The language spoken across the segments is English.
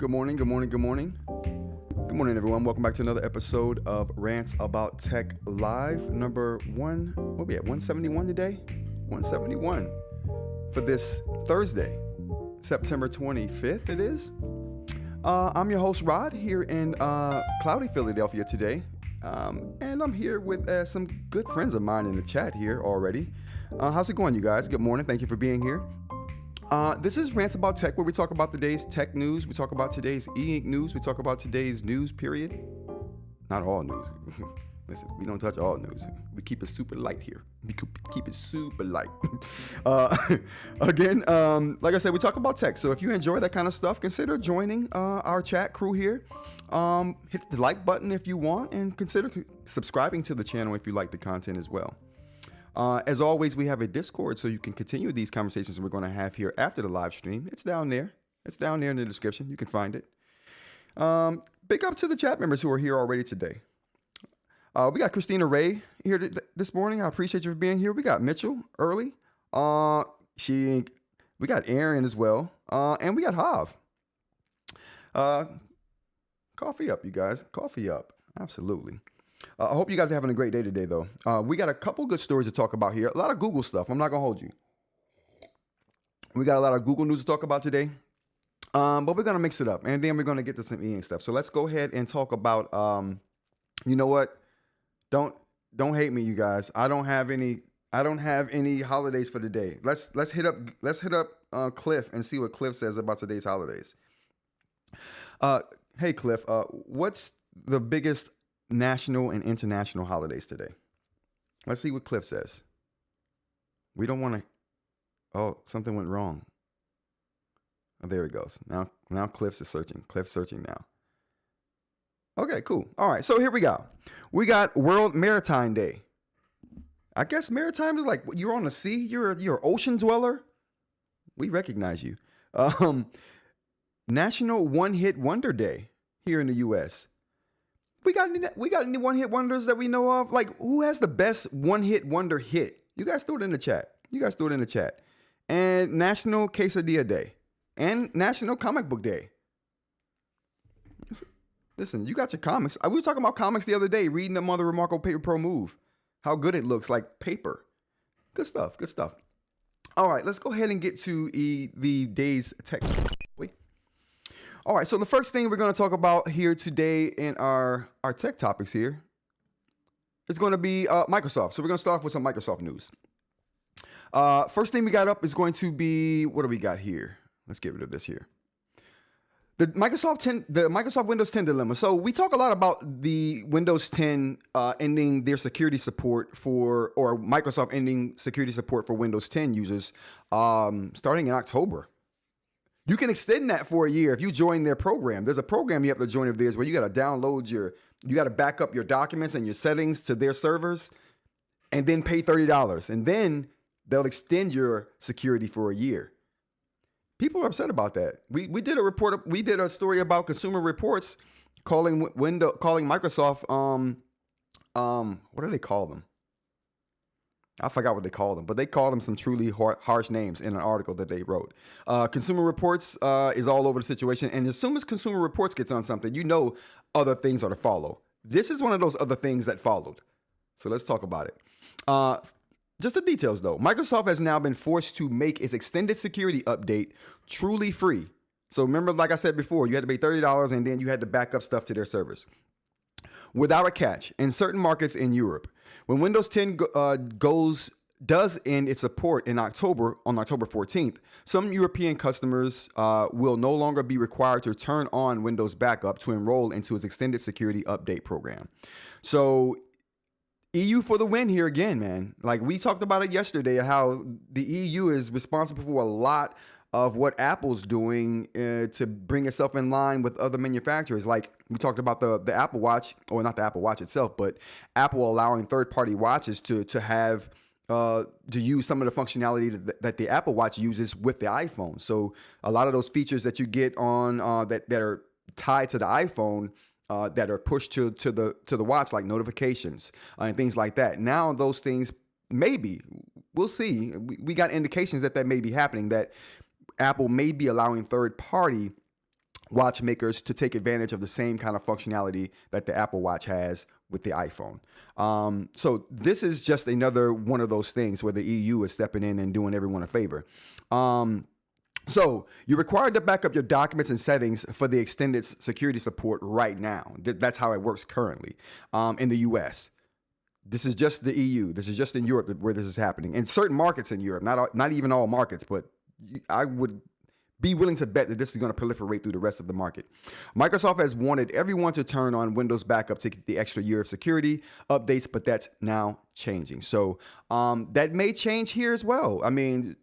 Good morning, good morning, good morning. Good morning, everyone. Welcome back to another episode of Rants About Tech Live, number 171 today? 171 for this Thursday, September 25th it is. I'm your host, Rod, here in cloudy Philadelphia today. And I'm here with some good friends of mine in the chat here already. How's it going, you guys? Good morning. Thank you for being here. This is Rants About Tech, where we talk about today's tech news. We talk about today's eInk news. We talk about today's news, period. Not all news. Listen, we don't touch all news. We keep it super light here. We keep it super light. Again, like I said, we talk about tech. So if you enjoy that kind of stuff, consider joining our chat crew here. Hit the like button if you want, and consider subscribing to the channel if you like the content as well. As always, we have a Discord, so you can continue these conversations we're going to have here after the live stream. It's down there. It's down there in the description. You can find it. Big up to the chat members who are here already today. We got Christina Ray here this morning. I appreciate you for being here. We got Mitchell early. We got Aaron as well. And we got Hav. Coffee up, you guys. Coffee up. Absolutely. I hope you guys are having a great day today, though. We got a couple good stories to talk about here. A lot of Google stuff. I'm not going to hold you. We got a lot of Google news to talk about today. But we're going to mix it up. And then we're going to get to some eInk stuff. So let's go ahead and talk about, you know what? Don't hate me, you guys. I don't have any holidays for today. Let's hit up Cliff and see what Cliff says about today's holidays. Hey, Cliff, what's the biggest national and international holidays today? Let's see what Cliff says. We don't want to. Oh, something went wrong. Oh, there he goes. Now Cliff's is searching. Cliff's searching now. Okay, cool. All right, so here we go. We got World Maritime Day. I guess maritime is like you're on the sea. You're an ocean dweller. We recognize you. National One Hit Wonder Day here in the U.S. We got any one hit wonders that we know of? Like, who has the best one hit wonder hit? You guys throw it in the chat. And National Quesadilla Day. And National Comic Book Day. Listen, you got your comics. We were talking about comics the other day, reading them on the Remarkable Paper Pro Move. How good it looks, like paper. Good stuff. All right, let's go ahead and get to the day's tech. Wait. All right, so the first thing we're going to talk about here today in our tech topics here is going to be Microsoft. So we're going to start off with some Microsoft news. First thing we got up is going to be, what do we got here? Let's get rid of this here. The Microsoft Windows 10 dilemma. So we talk a lot about the Windows 10 ending their security support or Microsoft ending security support for Windows 10 users starting in October. You can extend that for a year if you join their program. There's a program you have to join of theirs where you got to download you got to back up your documents and your settings to their servers and then pay $30. And then they'll extend your security for a year. People are upset about that. We did a story about Consumer Reports calling Microsoft, what do they call them? I forgot what they call them, but they call them some truly harsh names in an article that they wrote. Consumer Reports is all over the situation. And as soon as Consumer Reports gets on something, you know other things are to follow. This is one of those other things that followed. So let's talk about it. Just the details, though. Microsoft has now been forced to make its extended security update truly free. So remember, like I said before, you had to pay $30 and then you had to back up stuff to their servers. Without a catch, in certain markets in Europe, when Windows 10 does end its support on October 14th, some European customers will no longer be required to turn on Windows Backup to enroll into its extended security update program. So EU for the win here again, man. Like we talked about it yesterday, how the EU is responsible for a lot of what Apple's doing to bring itself in line with other manufacturers. Like we talked about the Apple Watch, or not the Apple Watch itself, but Apple allowing third-party watches to have to use some of the functionality that the Apple Watch uses with the iPhone. So a lot of those features that you get on that are tied to the iPhone that are pushed to the watch, like notifications and things like that. Now those things maybe, we'll see. We got indications that may be happening, that Apple may be allowing third-party watchmakers to take advantage of the same kind of functionality that the Apple Watch has with the iPhone. So this is just another one of those things where the EU is stepping in and doing everyone a favor. So you're required to back up your documents and settings for the extended security support right now. That's how it works currently in the US. This is just the EU. This is just in Europe where this is happening. In certain markets in Europe, not even all markets, but I would be willing to bet that this is going to proliferate through the rest of the market. Microsoft has wanted everyone to turn on Windows backup to get the extra year of security updates, but that's now changing. So that may change here as well. I mean,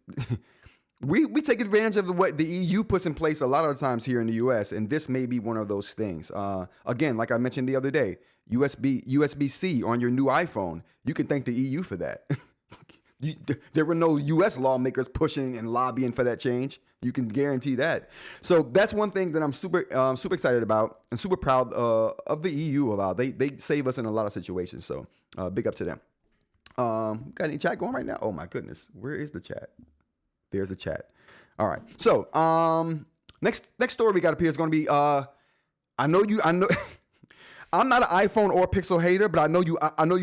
we take advantage of what the EU puts in place a lot of the times here in the US, and this may be one of those things. Again, like I mentioned the other day, USB-C on your new iPhone, you can thank the EU for that. There were no U.S. lawmakers pushing and lobbying for that change. You can guarantee that. So that's one thing that I'm super excited about and super proud of the EU about. They save us in a lot of situations. So big up to them. Got any chat going right now? Oh my goodness, where is the chat? There's the chat. All right. So next story we got up here is going to be. I know. I'm not an iPhone or Pixel hater, but I know you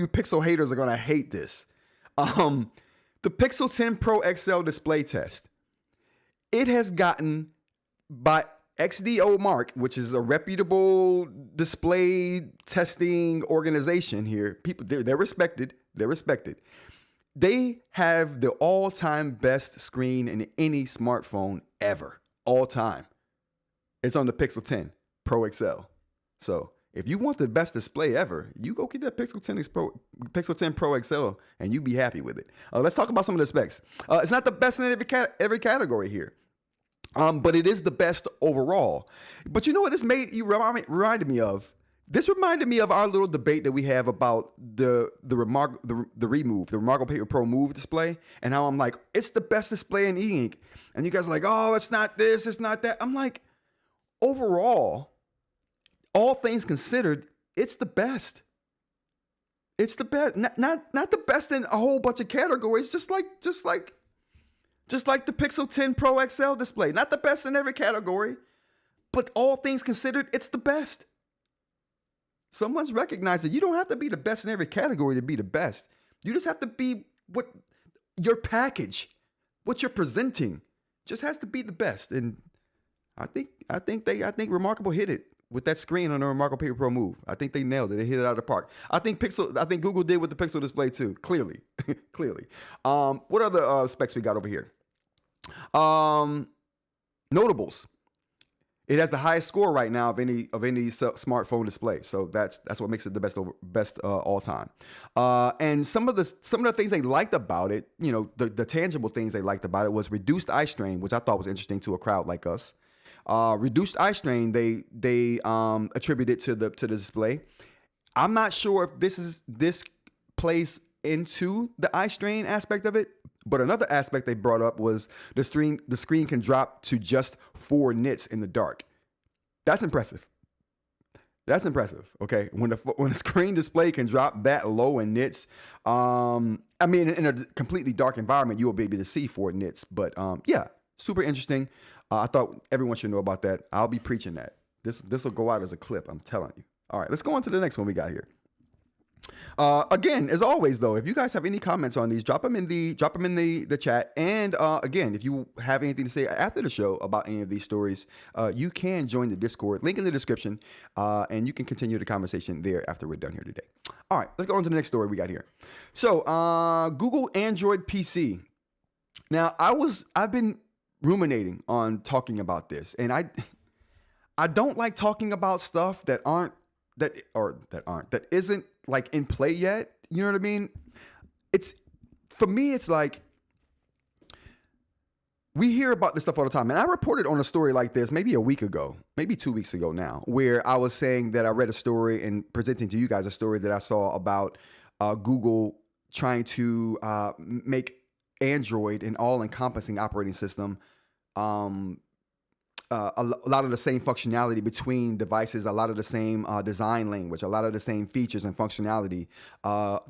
Pixel haters are going to hate this. The Pixel 10 Pro XL display test. It has gotten by XDO Mark, which is a reputable display testing organization here. People, they're respected. They're respected. They have the all-time best screen in any smartphone ever. All time. It's on the Pixel 10 Pro XL. So if you want the best display ever, you go get that Pixel 10 Pro XL and you be happy with it. Let's talk about some of the specs. It's not the best in every category here, but it is the best overall. But you know what this reminded me of? This reminded me of our little debate that we have about the Remarkable Paper Pro Move display, and how I'm like, it's the best display in eInk, and you guys are like, oh, it's not this, it's not that. I'm like, overall, all things considered, it's the best. It's the best. Not the best in a whole bunch of categories, just like the Pixel 10 Pro XL display. Not the best in every category, but all things considered, it's the best. Someone's recognized that you don't have to be the best in every category to be the best. You just have to be what your package, what you're presenting, just has to be the best. And I think Remarkable hit it with that screen on the Remarkable Paper Pro Move. I think they nailed it. They hit it out of the park. I think Google did with the Pixel display too. Clearly. What other specs we got over here? Notables. It has the highest score right now of any smartphone display. So that's what makes it the best all time. And some of the things they liked about it, the tangible things they liked about it was reduced eye strain, which I thought was interesting to a crowd like us. Reduced eye strain, they attributed to the display. I'm not sure if this plays into the eye strain aspect of it, but another aspect they brought up was the screen can drop to just 4 nits in the dark. That's impressive. Okay, when the screen display can drop that low in nits, in a completely dark environment, you will be able to see 4 nits. But yeah, super interesting. I thought everyone should know about that. I'll be preaching that. This will go out as a clip, I'm telling you. All right, let's go on to the next one we got here. Again, as always, though, if you guys have any comments on these, drop them in the chat. And again, if you have anything to say after the show about any of these stories, you can join the Discord. Link in the description, and you can continue the conversation there after we're done here today. All right, let's go on to the next story we got here. So, Google Android PC. Now, I've been ruminating on talking about this, and I don't like talking about stuff that isn't like in play yet. You know what I mean? For me, it's like we hear about this stuff all the time. And I reported on a story like this maybe a week ago, maybe 2 weeks ago now, where I was saying that I read a story and presenting to you guys a story that I saw about Google trying to make Android an all-encompassing operating system. A lot of the same functionality between devices, a lot of the same design language, a lot of the same features and functionality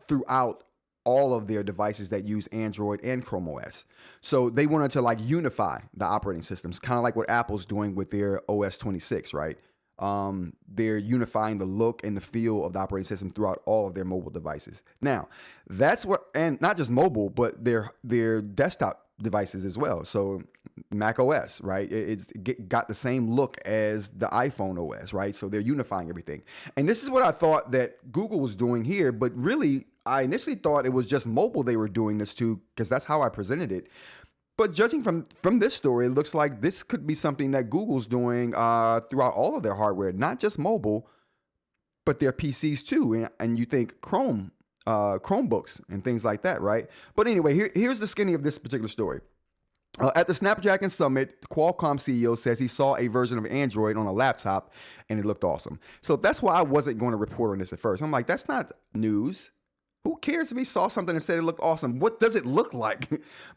throughout all of their devices that use Android and Chrome OS. So they wanted to like unify the operating systems, kind of like what Apple's doing with their OS 26, right? They're unifying the look and the feel of the operating system throughout all of their mobile devices. Now, that's what, and not just mobile, but their desktop devices as well. So Mac OS, right? It's got the same look as the iPhone OS, right? So they're unifying everything. And this is what I thought that Google was doing here, but really, I initially thought it was just mobile they were doing this to, because that's how I presented it. But judging from this story, it looks like this could be something that Google's doing throughout all of their hardware, not just mobile, but their PCs too. And you think Chromebooks and things like that, right? But anyway, here's the skinny of this particular story. At the Snapdragon Summit, Qualcomm CEO says he saw a version of Android on a laptop and it looked awesome. So that's why I wasn't going to report on this at first. I'm like, that's not news. Who cares if he saw something and said it looked awesome? What does it look like?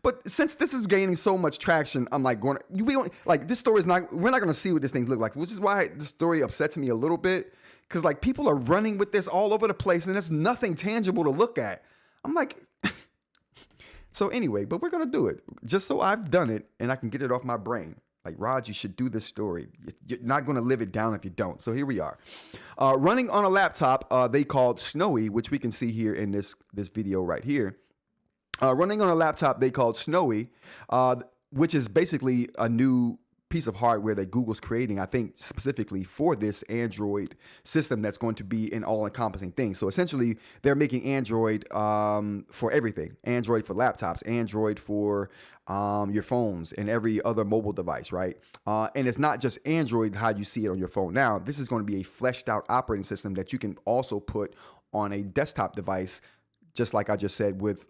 But since this is gaining so much traction, I'm like, we don't like this story is not. We're not going to see what this thing look like, which is why this story upsets me a little bit, because like people are running with this all over the place and there's nothing tangible to look at. I'm like, so anyway, but we're going to do it just so I've done it and I can get it off my brain. Like, Rod, you should do this story. You're not going to live it down if you don't. So here we are. Running on a laptop they called Snowy, which we can see here in this video right here. Running on a laptop they called Snowy, which is basically a new piece of hardware that Google's creating, I think specifically for this Android system that's going to be an all-encompassing thing. So essentially, they're making Android for everything. Android for laptops, Android for your phones and every other mobile device, right? And it's not just Android how you see it on your phone now. This is going to be a fleshed out operating system that you can also put on a desktop device, just like I just said with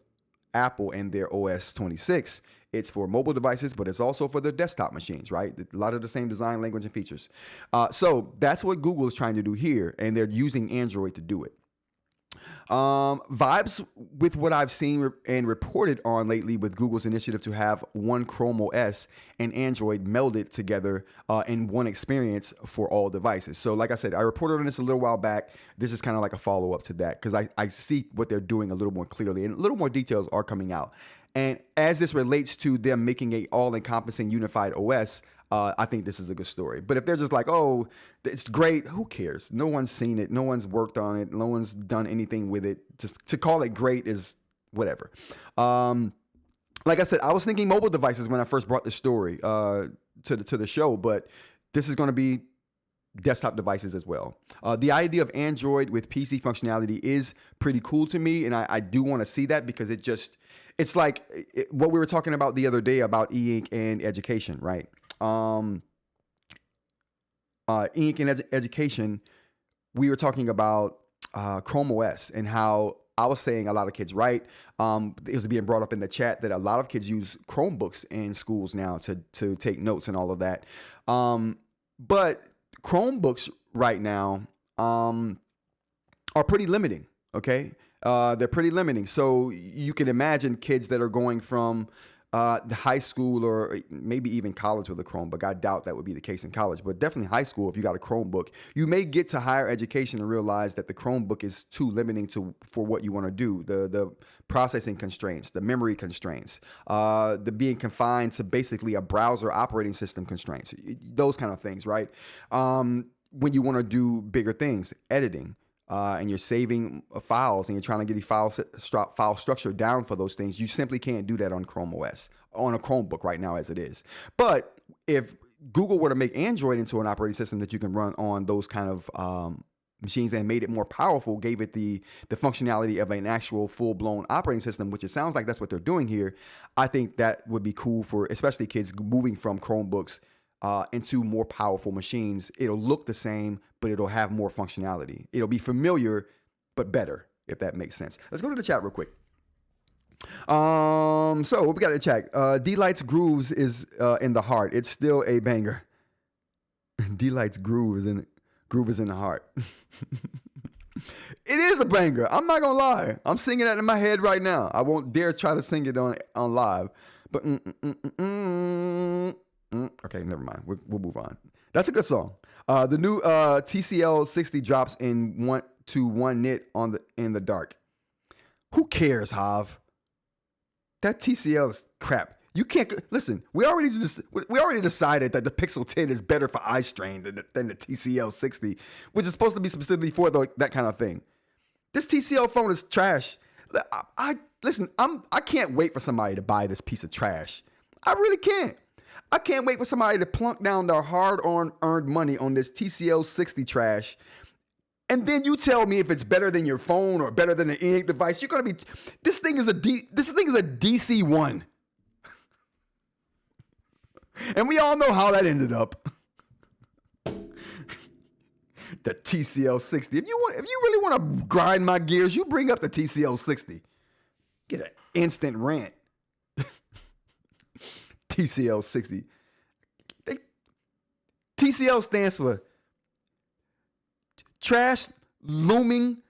Apple and their OS 26. It's for mobile devices, but it's also for their desktop machines, right? A lot of the same design, language, and features. So that's what Google is trying to do here, and they're using Android to do it. Vibes with what I've seen and reported on lately with Google's initiative to have one Chrome OS and Android melded together in one experience for all devices. So like I said, I reported on this a little while back. This is kind of like a follow-up to that because I see what they're doing a little more clearly and a little more details are coming out. And as this relates to them making a all-encompassing unified OS, I think this is a good story. But if they're just like, oh, it's great, who cares? No one's seen it. No one's worked on it. No one's done anything with it. Just to call it great is whatever. Like I said, I was thinking mobile devices when I first brought the story to the show, but this is going to be desktop devices as well. The idea of Android with PC functionality is pretty cool to me, and I do want to see that because it's like what we were talking about the other day about eInk and education, right? eInk and education, we were talking about Chrome OS and how I was saying a lot of kids, right? It was being brought up in the chat that a lot of kids use Chromebooks in schools now to take notes and all of that. But Chromebooks right now are pretty limiting, okay? They're pretty limiting. So you can imagine kids that are going from the high school or maybe even college with a Chromebook. I doubt that would be the case in college, but definitely high school if you got a Chromebook. You may get to higher education and realize that the Chromebook is too limiting for what you want to do. The processing constraints, the memory constraints, the being confined to basically a browser operating system constraints, those kind of things, right? When you want to do bigger things, editing, and you're saving files and you're trying to get the file structure down for those things, you simply can't do that on Chrome OS, on a Chromebook right now as it is. But if Google were to make Android into an operating system that you can run on those kind of machines and made it more powerful, gave it the functionality of an actual full-blown operating system, which it sounds like that's what they're doing here, I think that would be cool for especially kids moving from Chromebooks into more powerful machines. It'll look the same, but it'll have more functionality. It'll be familiar, but better, if that makes sense. Let's go to the chat real quick. So what we got in the chat? D-Light's Grooves is in the heart. It's still a banger. D-Light's Groove is in the heart. It is a banger. I'm not gonna lie. I'm singing that in my head right now. I won't dare try to sing it on live. But okay, never mind. We'll move on. That's a good song. The new TCL 60 drops in 1 to 1 nit in the dark. Who cares, Hav? That TCL is crap. You can't listen. We already decided that the Pixel 10 is better for eye strain than the TCL 60, which is supposed to be specifically for that kind of thing. This TCL phone is trash. Listen. I can't wait for somebody to buy this piece of trash. I really can't. I can't wait for somebody to plunk down their hard-earned money on this TCL 60 trash. And then you tell me if it's better than your phone or better than an eInk device. You're gonna be. This thing is a DC1. And we all know how that ended up. The TCL 60. If you really want to grind my gears, you bring up the TCL 60. Get an instant rant. TCL 60. TCL stands for trash looming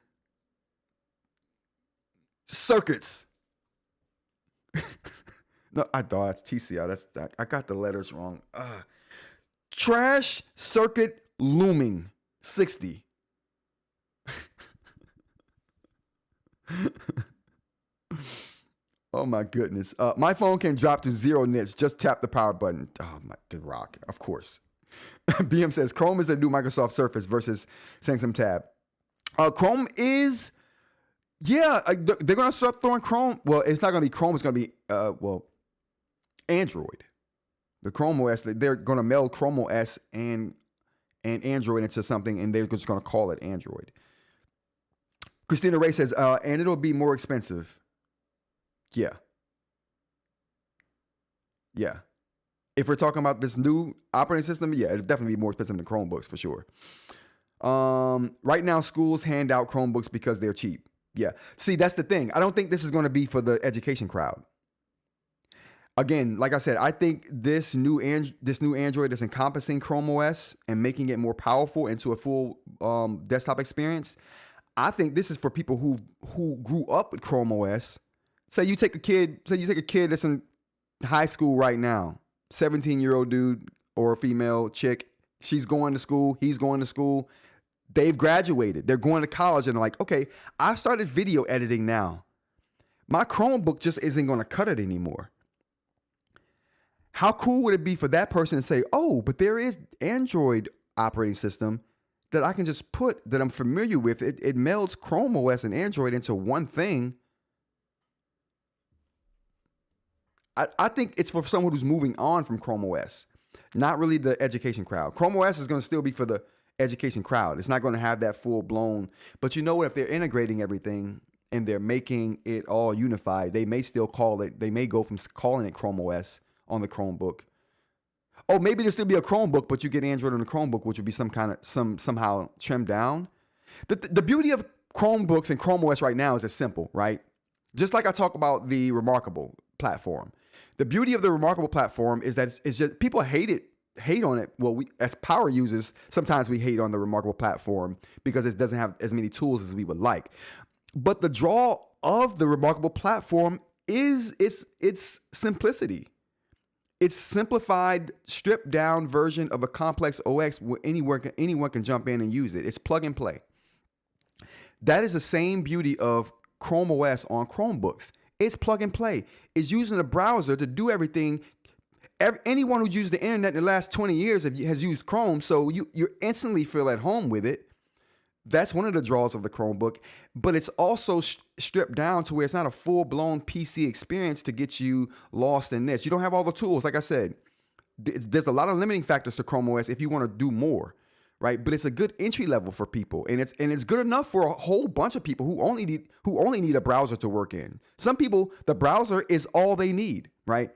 circuits. No, I thought it's TCL. I got the letters wrong. Trash circuit looming 60. Oh my goodness. My phone can drop to 0 nits. Just tap the power button. Oh my, the rock, of course. BM says Chrome is the new Microsoft Surface versus Samsung Tab. Chrome is, they're going to start throwing Chrome. Well, it's not going to be Chrome. It's going to be, Android. The Chrome OS, they're going to meld Chrome OS and Android into something, and they're just going to call it Android. Christina Ray says, and it'll be more expensive. Yeah. If we're talking about this new operating system, yeah, it'll definitely be more expensive than Chromebooks for sure. Right now, schools hand out Chromebooks because they're cheap. Yeah. See, that's the thing. I don't think this is going to be for the education crowd. Again, like I said, I think this new Android is encompassing Chrome OS and making it more powerful into a full desktop experience. I think this is for people who grew up with Chrome OS. Say you take a kid that's in high school right now, 17-year-old dude or a female chick. She's going to school. He's going to school. They've graduated. They're going to college and they're like, okay, I've started video editing now. My Chromebook just isn't going to cut it anymore. How cool would it be for that person to say, oh, but there is Android operating system that I can just put that I'm familiar with. It melds Chrome OS and Android into one thing. I think it's for someone who's moving on from Chrome OS, not really the education crowd. Chrome OS is going to still be for the education crowd. It's not going to have that full blown, but you know what, if they're integrating everything and they're making it all unified, they may still they may go from calling it Chrome OS on the Chromebook. Oh, maybe there'll still be a Chromebook, but you get Android on the Chromebook, which would be somehow trimmed down. The beauty of Chromebooks and Chrome OS right now is it's simple, right? Just like I talk about the Remarkable platform. The beauty of the Remarkable platform is that it's just people hate on it. Well, we as power users, sometimes we hate on the Remarkable platform because it doesn't have as many tools as we would like. But the draw of the Remarkable platform is its simplicity. It's simplified, stripped down version of a complex OS where anyone can jump in and use it. It's plug and play. That is the same beauty of Chrome OS on Chromebooks. It's plug and play. It's using a browser to do everything. Anyone who's used the internet in the last 20 years has used Chrome, so you instantly feel at home with it. That's one of the draws of the Chromebook, but it's also stripped down to where it's not a full-blown PC experience to get you lost in this. You don't have all the tools. Like I said, there's a lot of limiting factors to Chrome OS if you want to do more, right? But it's a good entry level for people, and it's good enough for a whole bunch of people who only need a browser to work in. Some people, the browser is all they need, right?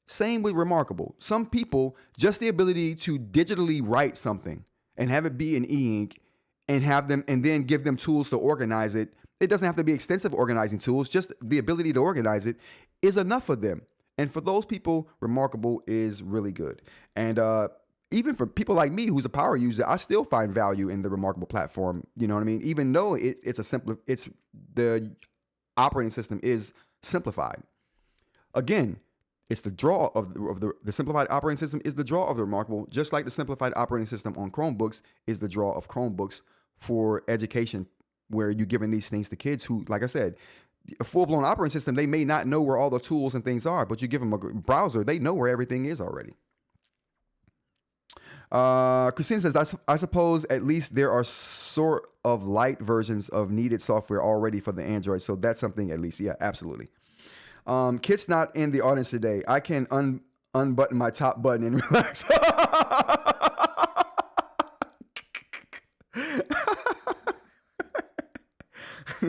Same with Remarkable. Some people, just the ability to digitally write something and have it be in eInk and then give them tools to organize it. It doesn't have to be extensive organizing tools. Just the ability to organize it is enough for them. And for those people, Remarkable is really good. And even for people like me, who's a power user, I still find value in the Remarkable platform. You know what I mean? Even though the operating system is simplified. Again, it's the draw of the simplified operating system is the draw of the Remarkable, just like the simplified operating system on Chromebooks is the draw of Chromebooks for education, where you're giving these things to kids who, like I said, a full-blown operating system, they may not know where all the tools and things are, but you give them a browser, they know where everything is already. Christina says, I suppose at least there are sort of light versions of needed software already for the Android. So that's something at least. Yeah, absolutely. Kit's not in the audience today. I can unbutton my top button and relax.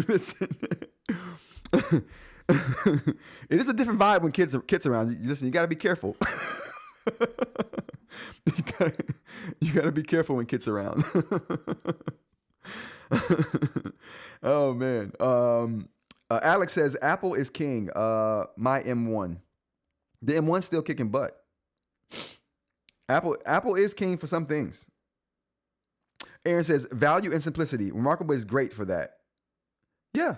Listen. It is a different vibe when kids around. Listen, you got to be careful. You gotta be careful when kids around. Oh man. Alex says Apple is king. My M1. The M1's still kicking butt. Apple is king for some things. Aaron says value and simplicity. Remarkable is great for that. Yeah.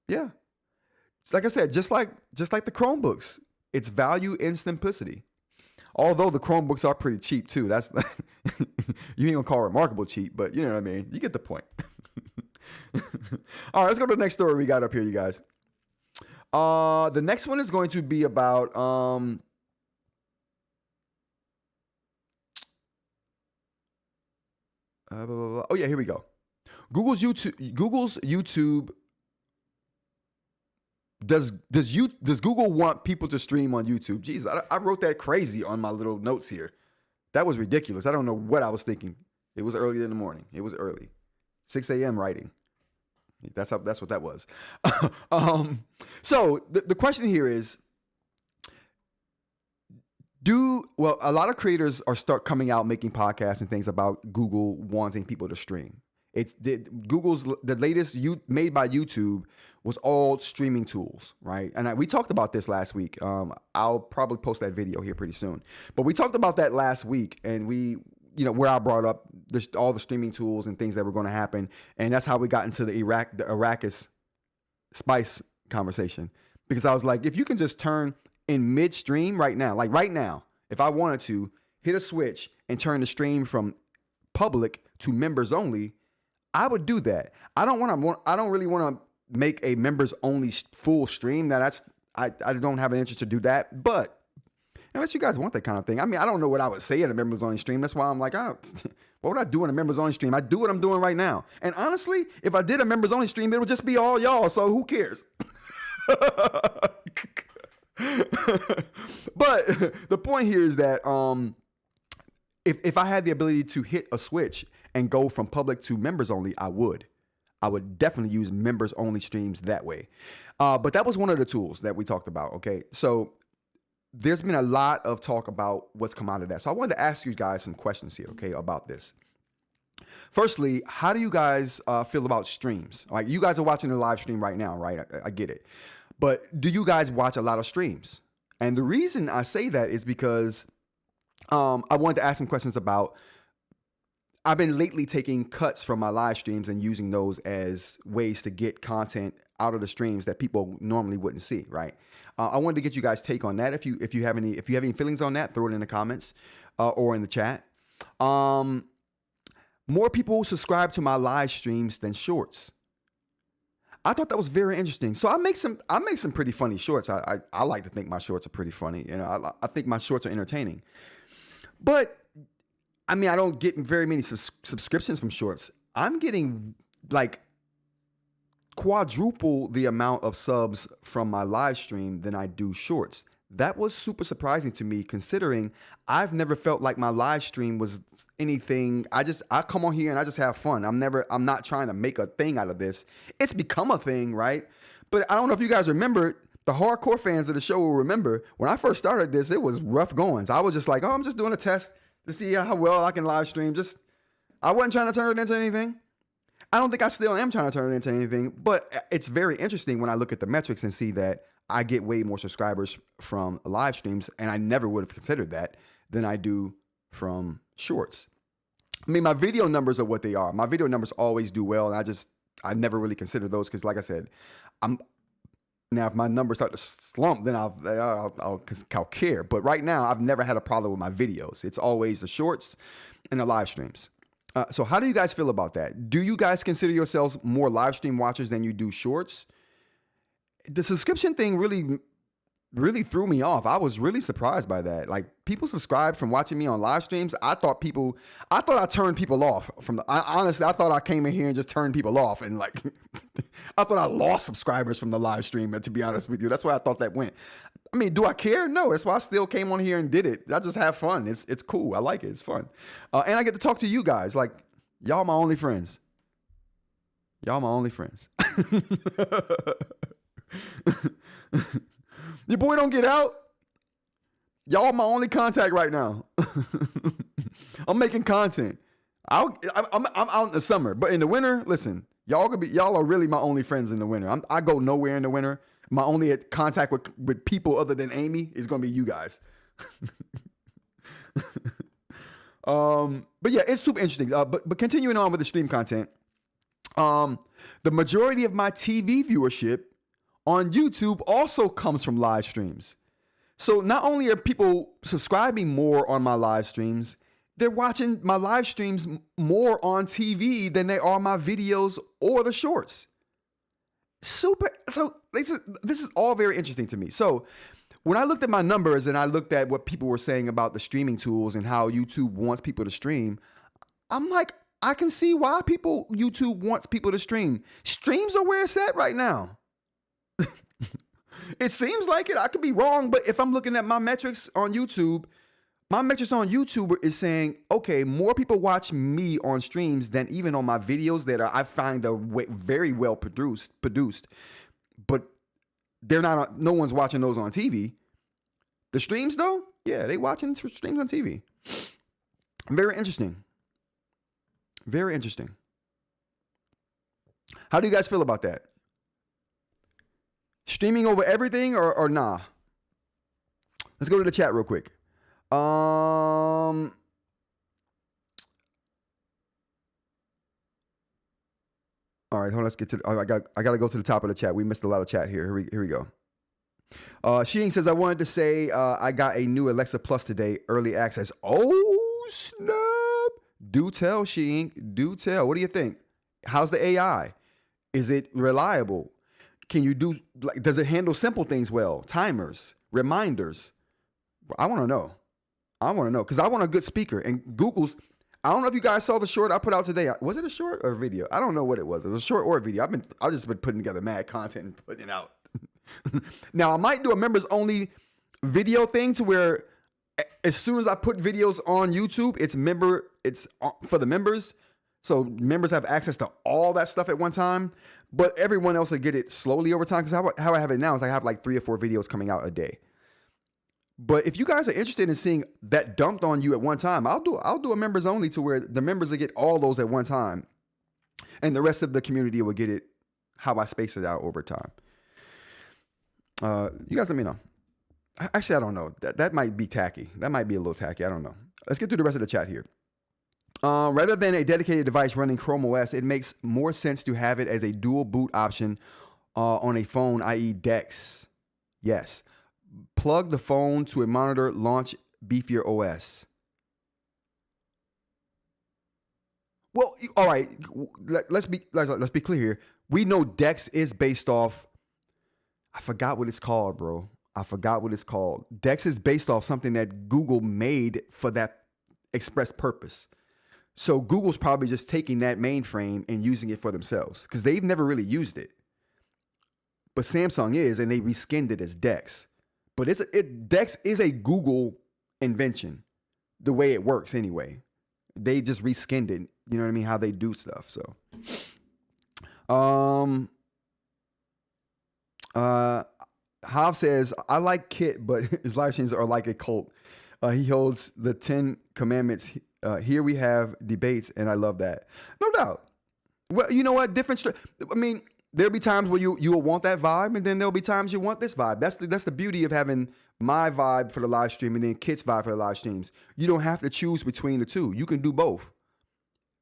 Yeah. Like I said, just like the Chromebooks, it's value and simplicity. Although the Chromebooks are pretty cheap too. That's you ain't gonna call Remarkable cheap, but you know what I mean. You get the point. All right, let's go to the next story we got up here, you guys. The next one is going to be about oh yeah, here we go. Google's YouTube. Does Google want people to stream on YouTube? Jeez, I wrote that crazy on my little notes here. That was ridiculous. I don't know what I was thinking. It was early in the morning. It was early. 6 a.m. writing. That's what that was. So the question here is, a lot of creators start coming out making podcasts and things about Google wanting people to stream. The latest made by YouTube was all streaming tools, right? And we talked about this last week. I'll probably post that video here pretty soon. But we talked about that last week, and where I brought up all the streaming tools and things that were going to happen, and that's how we got into the Arrakis spice conversation. Because I was like, if you can just turn in midstream right now, if I wanted to hit a switch and turn the stream from public to members only, I would do that. I don't really want to make a members only full stream. I don't have an interest to do that. But unless you guys want that kind of thing, I mean, I don't know what I would say in a members only stream. That's why I'm like, what would I do in a members only stream? I do what I'm doing right now. And honestly, if I did a members only stream, it would just be all y'all. So who cares? But the point here is that if I had the ability to hit a switch and go from public to members only, I would definitely use members only streams that way. But that was one of the tools that we talked about. Okay. So there's been a lot of talk about what's come out of that. So I wanted to ask you guys some questions here, okay, about this. Firstly, how do you guys feel about streams? Like, you guys are watching the live stream right now, right? I get it. But do you guys watch a lot of streams? And the reason I say that is because I wanted to ask some questions about, I've been lately taking cuts from my live streams and using those as ways to get content out of the streams that people normally wouldn't see, right? I wanted to get you guys' take on that. If you have any feelings on that, throw it in the comments or in the chat. More people subscribe to my live streams than shorts. I thought that was very interesting. So I make some pretty funny shorts. I like to think my shorts are pretty funny. You know, I think my shorts are entertaining. But I mean, I don't get very many subscriptions from shorts. I'm getting like quadruple the amount of subs from my live stream than I do shorts. That was super surprising to me, considering I've never felt like my live stream was anything. I come on here and I just have fun. I'm not trying to make a thing out of this. It's become a thing, right? But I don't know if you guys remember, the hardcore fans of the show will remember when I first started this, it was rough goings. I was just like, I'm just doing a test to see how well I can live stream. I wasn't trying to turn it into anything. I don't think I still am trying to turn it into anything, but it's very interesting when I look at the metrics and see that I get way more subscribers from live streams, and I never would have considered that, than I do from shorts. I mean, my video numbers are what they are. My video numbers always do well, and I never really consider those because, like I said, now if my numbers start to slump, then I'll care. But right now, I've never had a problem with my videos. It's always the shorts and the live streams. So how do you guys feel about that? Do you guys consider yourselves more live stream watchers than you do shorts? the subscription thing really threw me off. I was really surprised by that. Like, people subscribed from watching me on live streams. I thought I turned people off honestly, I thought I came in here and just turned people off. And like, I thought I lost subscribers from the live stream. To be honest with you, that's why I thought that went. I mean, do I care? No, that's why I still came on here and did it. I just have fun. It's cool. I like it. It's fun. And I get to talk to you guys. Like, y'all my only friends. Y'all my only friends. Your boy don't get out. Y'all my only contact right now. I'm making content. I'm out in the summer, but in the winter, listen, y'all are really my only friends in the winter. I go nowhere in the winter. My only contact with people other than Amy is gonna be you guys. But yeah, it's super interesting. But continuing on with the stream content, the majority of my TV viewership on YouTube also comes from live streams. So not only are people subscribing more on my live streams, they're watching my live streams more on TV than they are my videos or the shorts. So this is all very interesting to me. So when I looked at my numbers and I looked at what people were saying about the streaming tools and how YouTube wants people to stream, I'm like, I can see why YouTube wants people to stream. Streams are where it's at right now. It seems like it. I could be wrong, but if I'm looking at my metrics on YouTube, is saying, okay, more people watch me on streams than even on my videos that I find are very well produced, but they're not. No one's watching those on TV. The streams, though, yeah, they watching streams on TV. Very interesting. Very interesting. How do you guys feel about that? Streaming over everything or nah? Let's go to the chat real quick. All right, hold on, let's get to I gotta go to the top of the chat. We missed a lot of chat here. Here we go. Sheeing says, I wanted to say I got a new Alexa Plus today, early access. Oh, snap. Do tell, Sheeing. Do tell. What do you think? How's the AI? Is it reliable? Can you do, like, does it handle simple things well? Timers, reminders. I want to know. Because I want a good speaker. And Google's, I don't know if you guys saw the short I put out today. Was it a short or a video? I don't know what it was. It was a short or a video. I've just been putting together mad content and putting it out. Now, I might do a members only video thing to where as soon as I put videos on YouTube, it's for the members. So members have access to all that stuff at one time, but everyone else will get it slowly over time. Because how I have it now is I have like 3 or 4 videos coming out a day. But if you guys are interested in seeing that dumped on you at one time, I'll do a members only to where the members will get all those at one time, and the rest of the community will get it how I space it out over time. You guys let me know. Actually, I don't know. That might be tacky. That might be a little tacky. I don't know. Let's get through the rest of the chat here. Rather than a dedicated device running Chrome OS, it makes more sense to have it as a dual boot option on a phone, i.e. DeX. Yes. Plug the phone to a monitor, launch beefier OS. Well, all right. Let's be clear here. We know DeX is based off. I forgot what it's called, bro. DeX is based off something that Google made for that express purpose. So Google's probably just taking that mainframe and using it for themselves because they've never really used it. But Samsung is, and they reskinned it as DeX. But DeX is a Google invention, the way it works anyway. They just reskinned it. You know what I mean? How they do stuff. So, Hav says, I like Kit, but his live streams are like a cult. He holds the 10 commandments. Here we have debates, and I love that. No doubt. Well, you know what? I mean, there'll be times where you will want that vibe, and then there'll be times you want this vibe. That's the beauty of having my vibe for the live stream and then Kit's vibe for the live streams. You don't have to choose between the two. You can do both.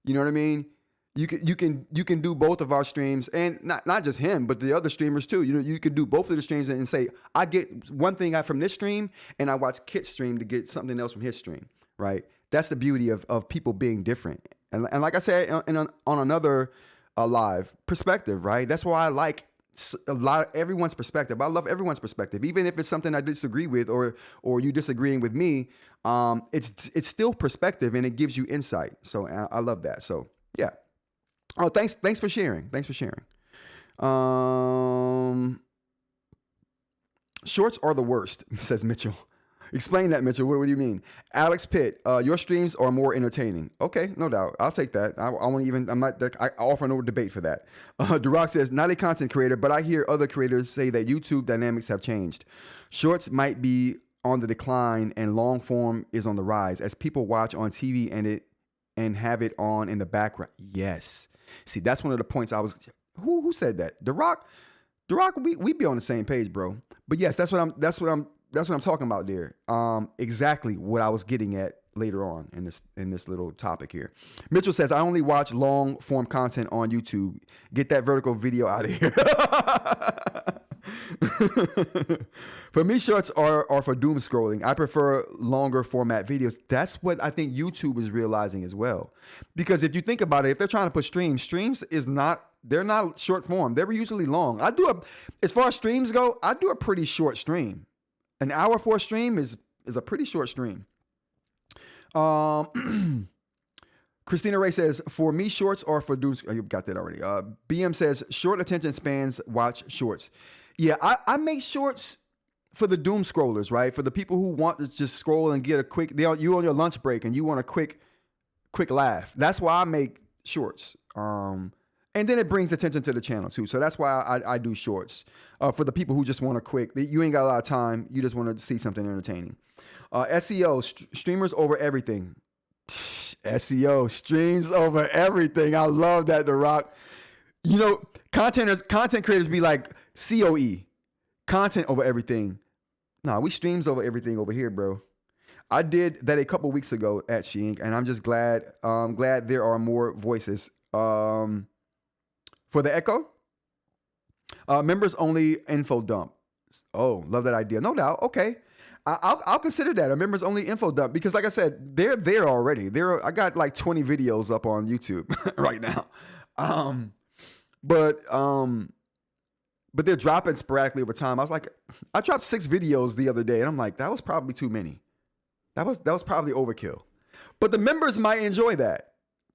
You know what I mean? You can do both of our streams, and not just him, but the other streamers too. You know, you can do both of the streams and say, I get one thing out from this stream, and I watch Kit's stream to get something else from his stream. Right? That's the beauty of people being different. And like I said on another live perspective, right? That's why I like everyone's perspective. I love everyone's perspective, even if it's something I disagree with, or you disagreeing with me. It's still perspective, and it gives you insight. So I love that. So yeah. Oh, thanks for sharing. Thanks for sharing. Shorts are the worst, says Mitchell. Explain that, Mitchell. What do you mean? Alex Pitt, your streams are more entertaining. Okay, no doubt. I'll take that. I offer no debate for that. Duroc says, not a content creator, but I hear other creators say that YouTube dynamics have changed. Shorts might be on the decline and long form is on the rise as people watch on TV and have it on in the background. Yes. See, that's one of the points I was, who said that? Duroc, we be on the same page, bro. But yes, that's what I'm talking about there. Exactly what I was getting at later on in this little topic here. Mitchell says, I only watch long form content on YouTube. Get that vertical video out of here. For me, shorts are for doom scrolling. I prefer longer format videos. That's what I think YouTube is realizing as well. Because if you think about it, if they're trying to put streams they're not short form. They're usually long. As far as streams go, I do a pretty short stream. An hour for a stream is a pretty short stream. Christina Ray says, for me, shorts are for dudes. Oh, you got that already. BM says, short attention spans, watch shorts. Yeah, I make shorts for the doom scrollers, right? For the people who want to just scroll and get a quick, you on your lunch break and you want a quick laugh. That's why I make shorts. And then it brings attention to the channel too. So that's why I do shorts. For the people who just want a quick, you ain't got a lot of time. You just want to see something entertaining. SEO, streamers over everything. SEO, streams over everything. I love that, The Rock. You know, content creators be like COE, content over everything. Nah, we streams over everything over here, bro. I did that a couple weeks ago at eInk, and I'm just glad there are more voices. For the Echo, members only info dump. Oh, love that idea. No doubt. Okay. I'll consider that a members only info dump because like I said, they're there already. I got like 20 videos up on YouTube right now. But they're dropping sporadically over time. I dropped 6 videos the other day and I'm like, that was probably too many. That was probably overkill. But the members might enjoy that.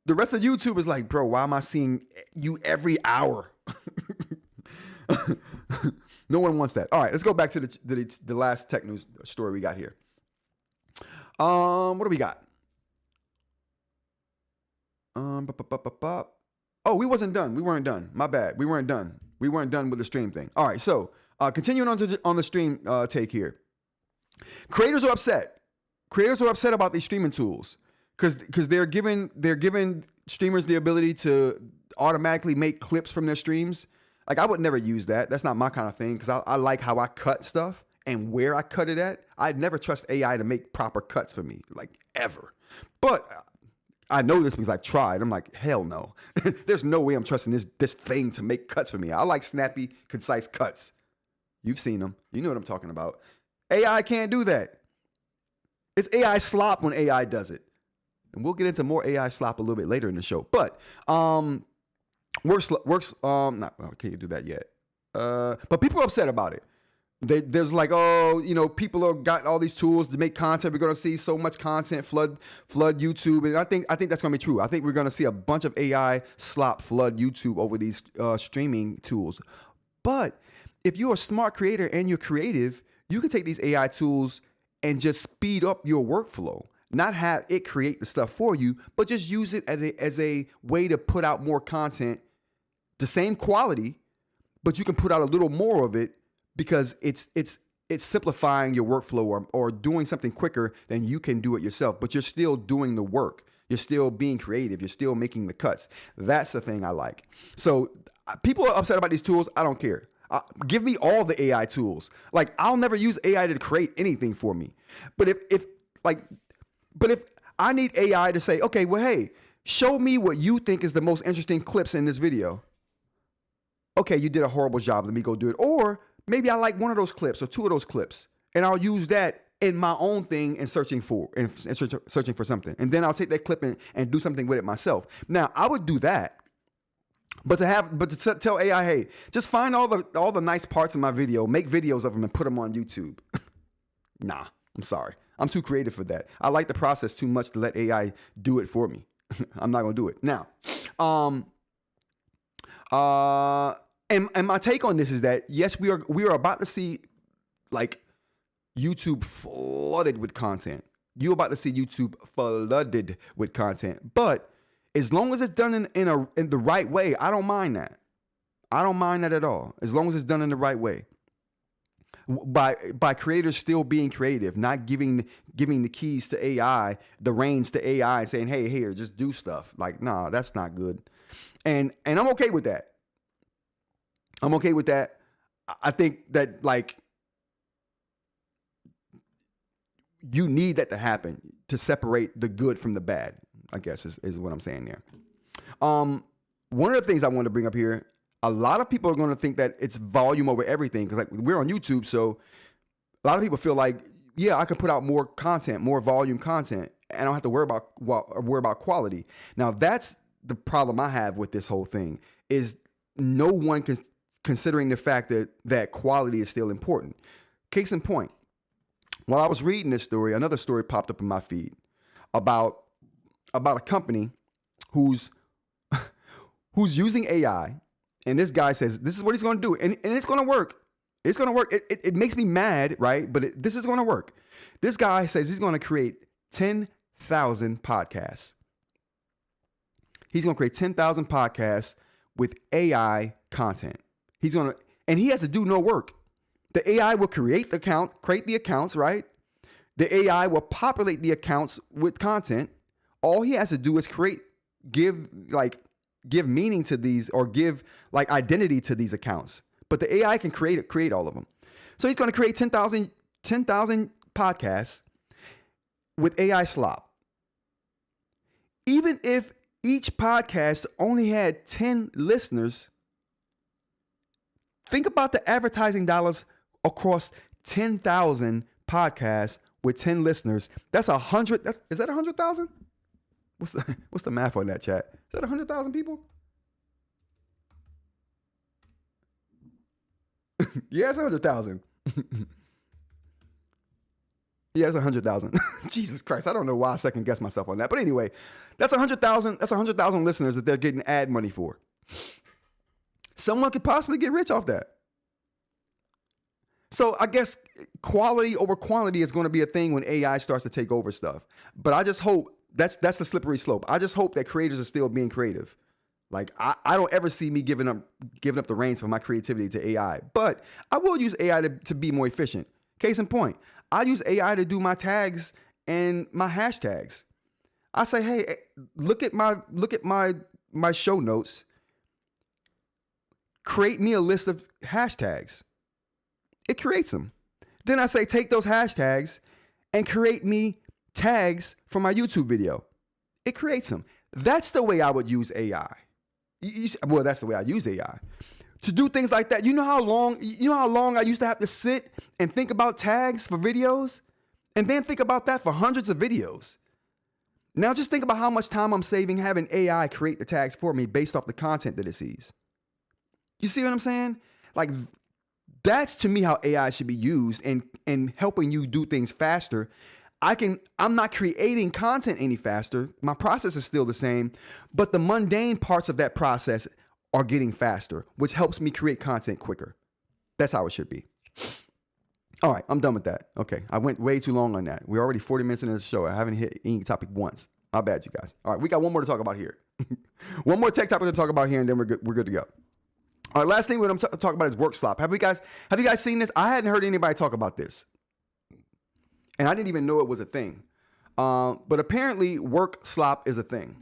The rest of YouTube is like, bro, why am I seeing you every hour? No one wants that. All right, let's go back to the last tech news story we got here. What do we got? Oh, we wasn't done. We weren't done. My bad. We weren't done. We weren't done with the stream thing. All right, so continuing on the stream take here. Creators are upset. Creators are upset about these streaming tools. Because they're giving streamers the ability to automatically make clips from their streams. Like I would never use that. That's not my kind of thing because I like how I cut stuff and where I cut it at. I'd never trust AI to make proper cuts for me, like ever. But I know this because I've tried. I'm like, hell no. There's no way I'm trusting this thing to make cuts for me. I like snappy, concise cuts. You've seen them. You know what I'm talking about. AI can't do that. It's AI slop when AI does it. And we'll get into more AI slop a little bit later in the show. But works not well, can't you do that yet. But people are upset about it. There's like, oh, you know, people have got all these tools to make content. We're gonna see so much content flood YouTube. And I think that's gonna be true. I think we're gonna see a bunch of AI slop flood YouTube over these streaming tools. But if you're a smart creator and you're creative, you can take these AI tools and just speed up your workflow. Not have it create the stuff for you, but just use it as a way to put out more content, the same quality, but you can put out a little more of it because it's simplifying your workflow or doing something quicker than you can do it yourself. But you're still doing the work. You're still being creative. You're still making the cuts. That's the thing I like. So people are upset about these tools. I don't care. Give me all the AI tools. Like I'll never use AI to create anything for me. But if I need AI to say, okay, well, hey, show me what you think is the most interesting clips in this video. Okay, you did a horrible job. Let me go do it. Or maybe I like one of those clips or 2 of those clips, and I'll use that in my own thing and searching for something. And then I'll take that clip and do something with it myself. Now, I would do that. But to tell AI, hey, just find all the nice parts of my video, make videos of them, and put them on YouTube. Nah, I'm sorry. I'm too creative for that. I like the process too much to let AI do it for me. I'm not gonna do it. Now, and my take on this is that yes, we are about to see like YouTube flooded with content. You're about to see YouTube flooded with content, but as long as it's done in the right way, I don't mind that. I don't mind that at all. As long as it's done in the right way. By creators still being creative, not giving the keys to AI, the reins to AI, and saying, hey, here, just do stuff. Like, nah, that's not good. And I'm okay with that. I'm okay with that. I think that like you need that to happen to separate the good from the bad, I guess is what I'm saying there. One of the things I want to bring up here, a lot of people are going to think that it's volume over everything because like we're on YouTube, so a lot of people feel like, yeah, I can put out more content, more volume content, and I don't have to worry about quality. Now that's the problem I have with this whole thing is no one considering the fact that quality is still important. Case in point, while I was reading this story, another story popped up in my feed about a company who's using AI. And this guy says, this is what he's going to do. And it's going to work. It's going to work. It makes me mad, right? But this is going to work. This guy says he's going to create 10,000 podcasts. He's going to create 10,000 podcasts with AI content. And he has to do no work. The AI will create the accounts, right? The AI will populate the accounts with content. All he has to do is give meaning to these or give like identity to these accounts. But the AI can create all of them. So he's going to create 10,000 podcasts with AI Slop. Even if each podcast only had 10 listeners, think about the advertising dollars across 10,000 podcasts with 10 listeners. That's 100. Is that 100,000? What's the math on that, chat? Is that 100,000 people? Yeah, it's 100,000. Yeah, it's 100,000. Jesus Christ, I don't know why I second guess myself on that. But anyway, that's 100,000. That's 100,000 listeners that they're getting ad money for. Someone could possibly get rich off that. So I guess quality over quantity is going to be a thing when AI starts to take over stuff. But I just hope that's the slippery slope. I just hope that creators are still being creative. Like I don't ever see me giving up the reins for my creativity to AI. But I will use AI to be more efficient. Case in point, I use AI to do my tags and my hashtags. I say, hey, look at my show notes. Create me a list of hashtags. It creates them. Then I say, take those hashtags and create me tags for my YouTube video. It creates them. That's the way I would use AI. Well, that's the way I use AI. To do things like that. You know how long I used to have to sit and think about tags for videos? And then think about that for hundreds of videos. Now just think about how much time I'm saving having AI create the tags for me based off the content that it sees. You see what I'm saying? Like, that's to me how AI should be used in helping you do things faster. I'm not creating content any faster. My process is still the same, but the mundane parts of that process are getting faster, which helps me create content quicker. That's how it should be. All right, I'm done with that. Okay, I went way too long on that. We're already 40 minutes into the show. I haven't hit any topic once. My bad, you guys. All right, we got one more to talk about here. One more tech topic to talk about here, and then we're good to go. All right, last thing we're going to talk about is work slop. Have you guys seen this? I hadn't heard anybody talk about this, and I didn't even know it was a thing. But apparently, work slop is a thing.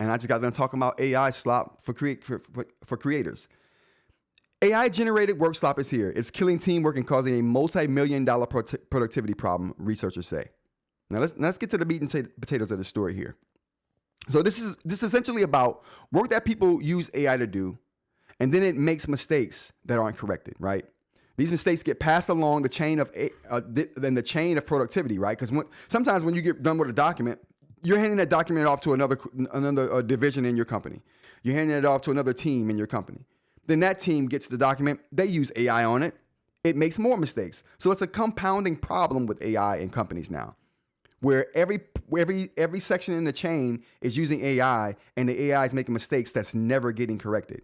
And I just got done talking about AI slop for creators. AI generated work slop is here. It's killing teamwork and causing a multi-million-dollar productivity problem, researchers say. Now let's get to the meat and potatoes of the story here. So this is essentially about work that people use AI to do, and then it makes mistakes that aren't corrected, right? These mistakes get passed along the chain of productivity, right? Because sometimes when you get done with a document, you're handing that document off to another division in your company. You're handing it off to another team in your company. Then that team gets the document. They use AI on it. It makes more mistakes. So it's a compounding problem with AI in companies now, where every section in the chain is using AI, and the AI is making mistakes that's never getting corrected.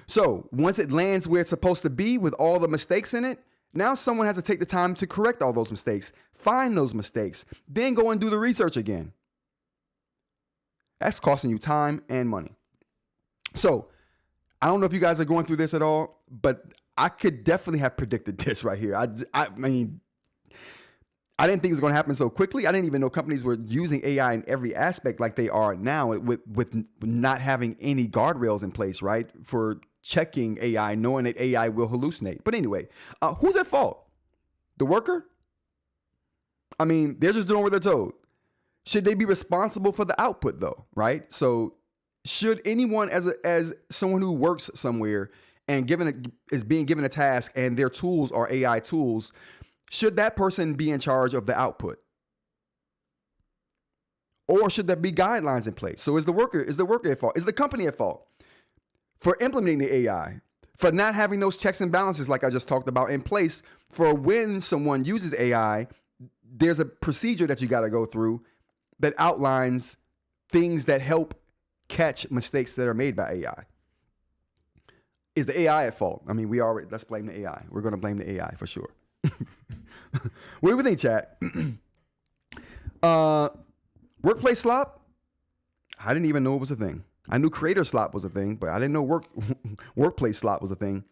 So once it lands where it's supposed to be with all the mistakes in it, now someone has to take the time to correct all those mistakes, find those mistakes, then go and do the research again. That's costing you time and money. So I don't know if you guys are going through this at all, but I could definitely have predicted this right here. I mean, I didn't think it was going to happen so quickly. I didn't even know companies were using AI in every aspect like they are now, with not having any guardrails in place, right? For checking AI, knowing that AI will hallucinate. But anyway, who's at fault? The worker? I mean, they're just doing what they're told. Should they be responsible for the output though, right? So should anyone as someone who works somewhere and is being given a task and their tools are AI tools, should that person be in charge of the output? Or should there be guidelines in place? So is the worker at fault? Is the company at fault for implementing the AI, for not having those checks and balances like I just talked about in place for when someone uses AI? There's a procedure that you got to go through that outlines things that help catch mistakes that are made by AI. Is the AI at fault? I mean, let's blame the AI. We're going to blame the AI for sure. What do we think, chat? Workplace slop? I didn't even know it was a thing. I knew creator slop was a thing, but I didn't know workplace slop was a thing.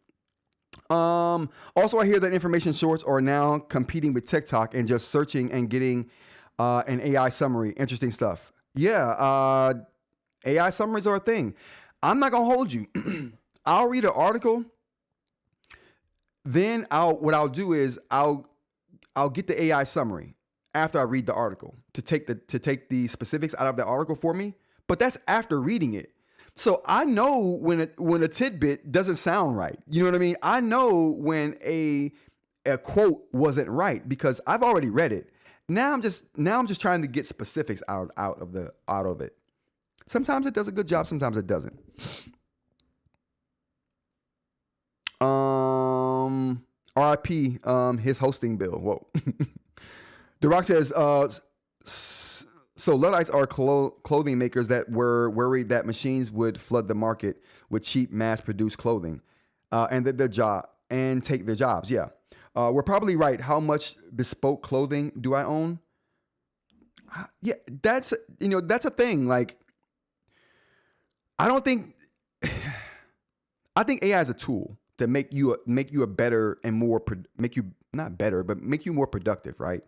Also, I hear that information shorts are now competing with TikTok and just searching and getting an AI summary. Interesting stuff. Yeah, AI summaries are a thing. I'm not gonna hold you. I'll read an article. Then what I'll do is I'll get the AI summary after I read the article to take the specifics out of the article for me. But that's after reading it. So I know when a tidbit doesn't sound right. You know what I mean? I know when a quote wasn't right because I've already read it. Now I'm just trying to get specifics out of it. Sometimes it does a good job, sometimes it doesn't. RIP, his hosting bill. Whoa. The Rock says, so Luddites are clothing makers that were worried that machines would flood the market with cheap mass-produced clothing, and take their jobs. Yeah, we're probably right. How much bespoke clothing do I own? Yeah, that's a thing. Like, I think AI is a tool to make you a better and more make you more productive, right?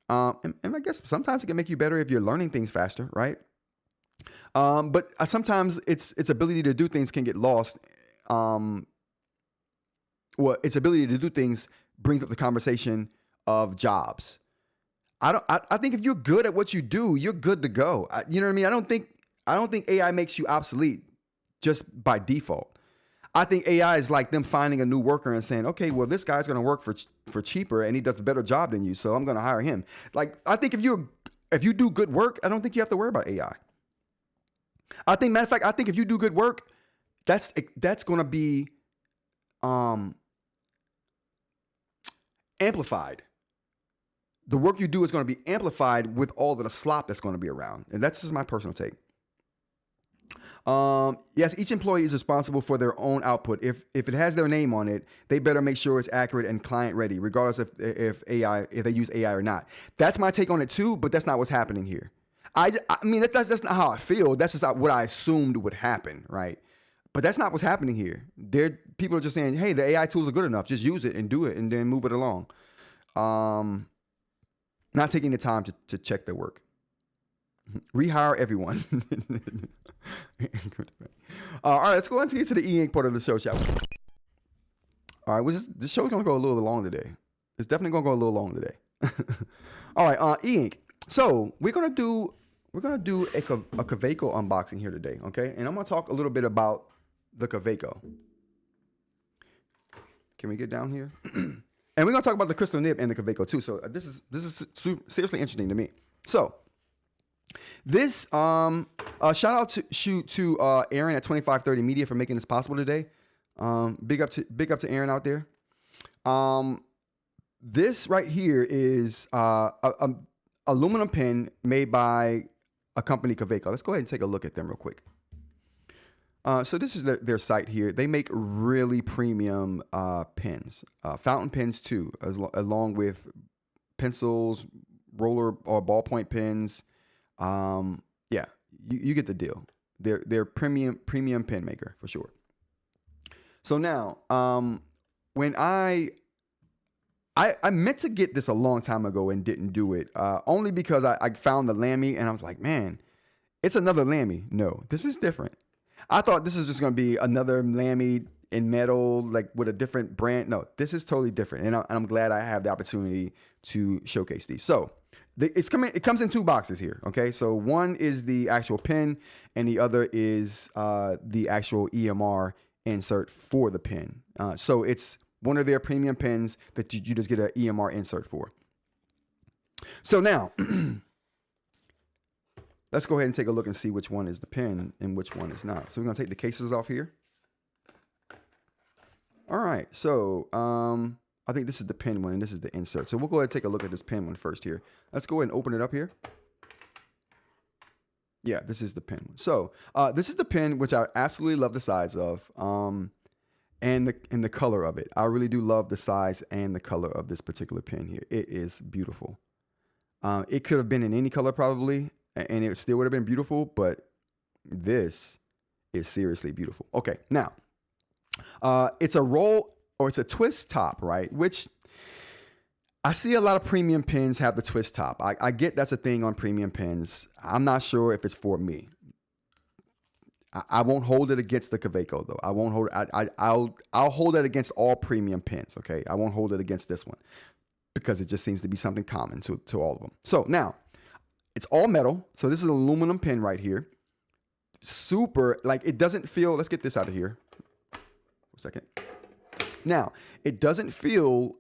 And I guess sometimes it can make you better if you're learning things faster, right? But sometimes its ability to do things can get lost. Its ability to do things brings up the conversation of jobs. I think if you're good at what you do, you're good to go. You know what I mean? I don't think AI makes you obsolete just by default. I think AI is like them finding a new worker and saying, okay, well, this guy's going to work for cheaper and he does a better job than you, so I'm going to hire him. Like, I think if you do good work, I don't think you have to worry about AI. Matter of fact, I think if you do good work, that's going to be amplified. The work you do is going to be amplified with all of the slop that's going to be around. And that's just my personal take. Yes, each employee is responsible for their own output. If it has their name on it, they better make sure it's accurate and client ready, regardless if they use AI or not. That's my take on it too, but that's not what's happening here. I mean, that's not how I feel. That's just what I assumed would happen, right? But that's not what's happening here. People are just saying, hey, the AI tools are good enough. Just use it and do it and then move it along. Not taking the time to check their work. Rehire everyone. All right, let's go on to get to the eInk part of the show, shall we? All right, this show's gonna go a little long today. It's definitely gonna go a little long today. All right, eInk. So we're gonna do a Kaweco unboxing here today, okay? And I'm gonna talk a little bit about the Kaweco. Can we get down here? And we're gonna talk about the crystal nib and the Kaweco too. So this is seriously interesting to me. So This shout out to Aaron at 2530 Media for making this possible today. Big up to Aaron out there. This right here is a aluminum pen made by a company, Kaweco. Let's go ahead and take a look at them real quick. So this is their site here. They make really premium pens, fountain pens too, along with pencils, roller or ballpoint pens. Yeah, you get the deal. They're premium pen maker for sure. So now, when I meant to get this a long time ago and didn't do it, only because I found the Lamy and I was like, man, it's another Lamy. No, this is different. I thought this is just going to be another Lamy in metal, like with a different brand. No, this is totally different. And I'm glad I have the opportunity to showcase these. So it comes in 2 boxes here. Okay. So one is the actual pen and the other is the actual EMR insert for the pen. So it's one of their premium pens that you just get an EMR insert for. So now, let's go ahead and take a look and see which one is the pen and which one is not. So we're going to take the cases off here. All right. So I think this is the pen one and this is the insert. So we'll go ahead and take a look at this pen one first here. Let's go ahead and open it up here. Yeah, this is the pen one. So this is the pen, which I absolutely love the size of. And the color of it. I really do love the size and the color of this particular pen here. It is beautiful. It could have been in any color probably, and it still would have been beautiful, but this is seriously beautiful. Okay, now, it's a roll or it's a twist top, right? Which I see a lot of premium pens have the twist top. I get that's a thing on premium pens. I'm not sure if it's for me. I won't hold it against the Kaweco though. I won't hold. I'll hold it against all premium pens. Okay, I won't hold it against this one because it just seems to be something common to all of them. So now it's all metal. So this is an aluminum pen right here. Super, like it doesn't feel. Let's get this out of here. For a second. Now it doesn't feel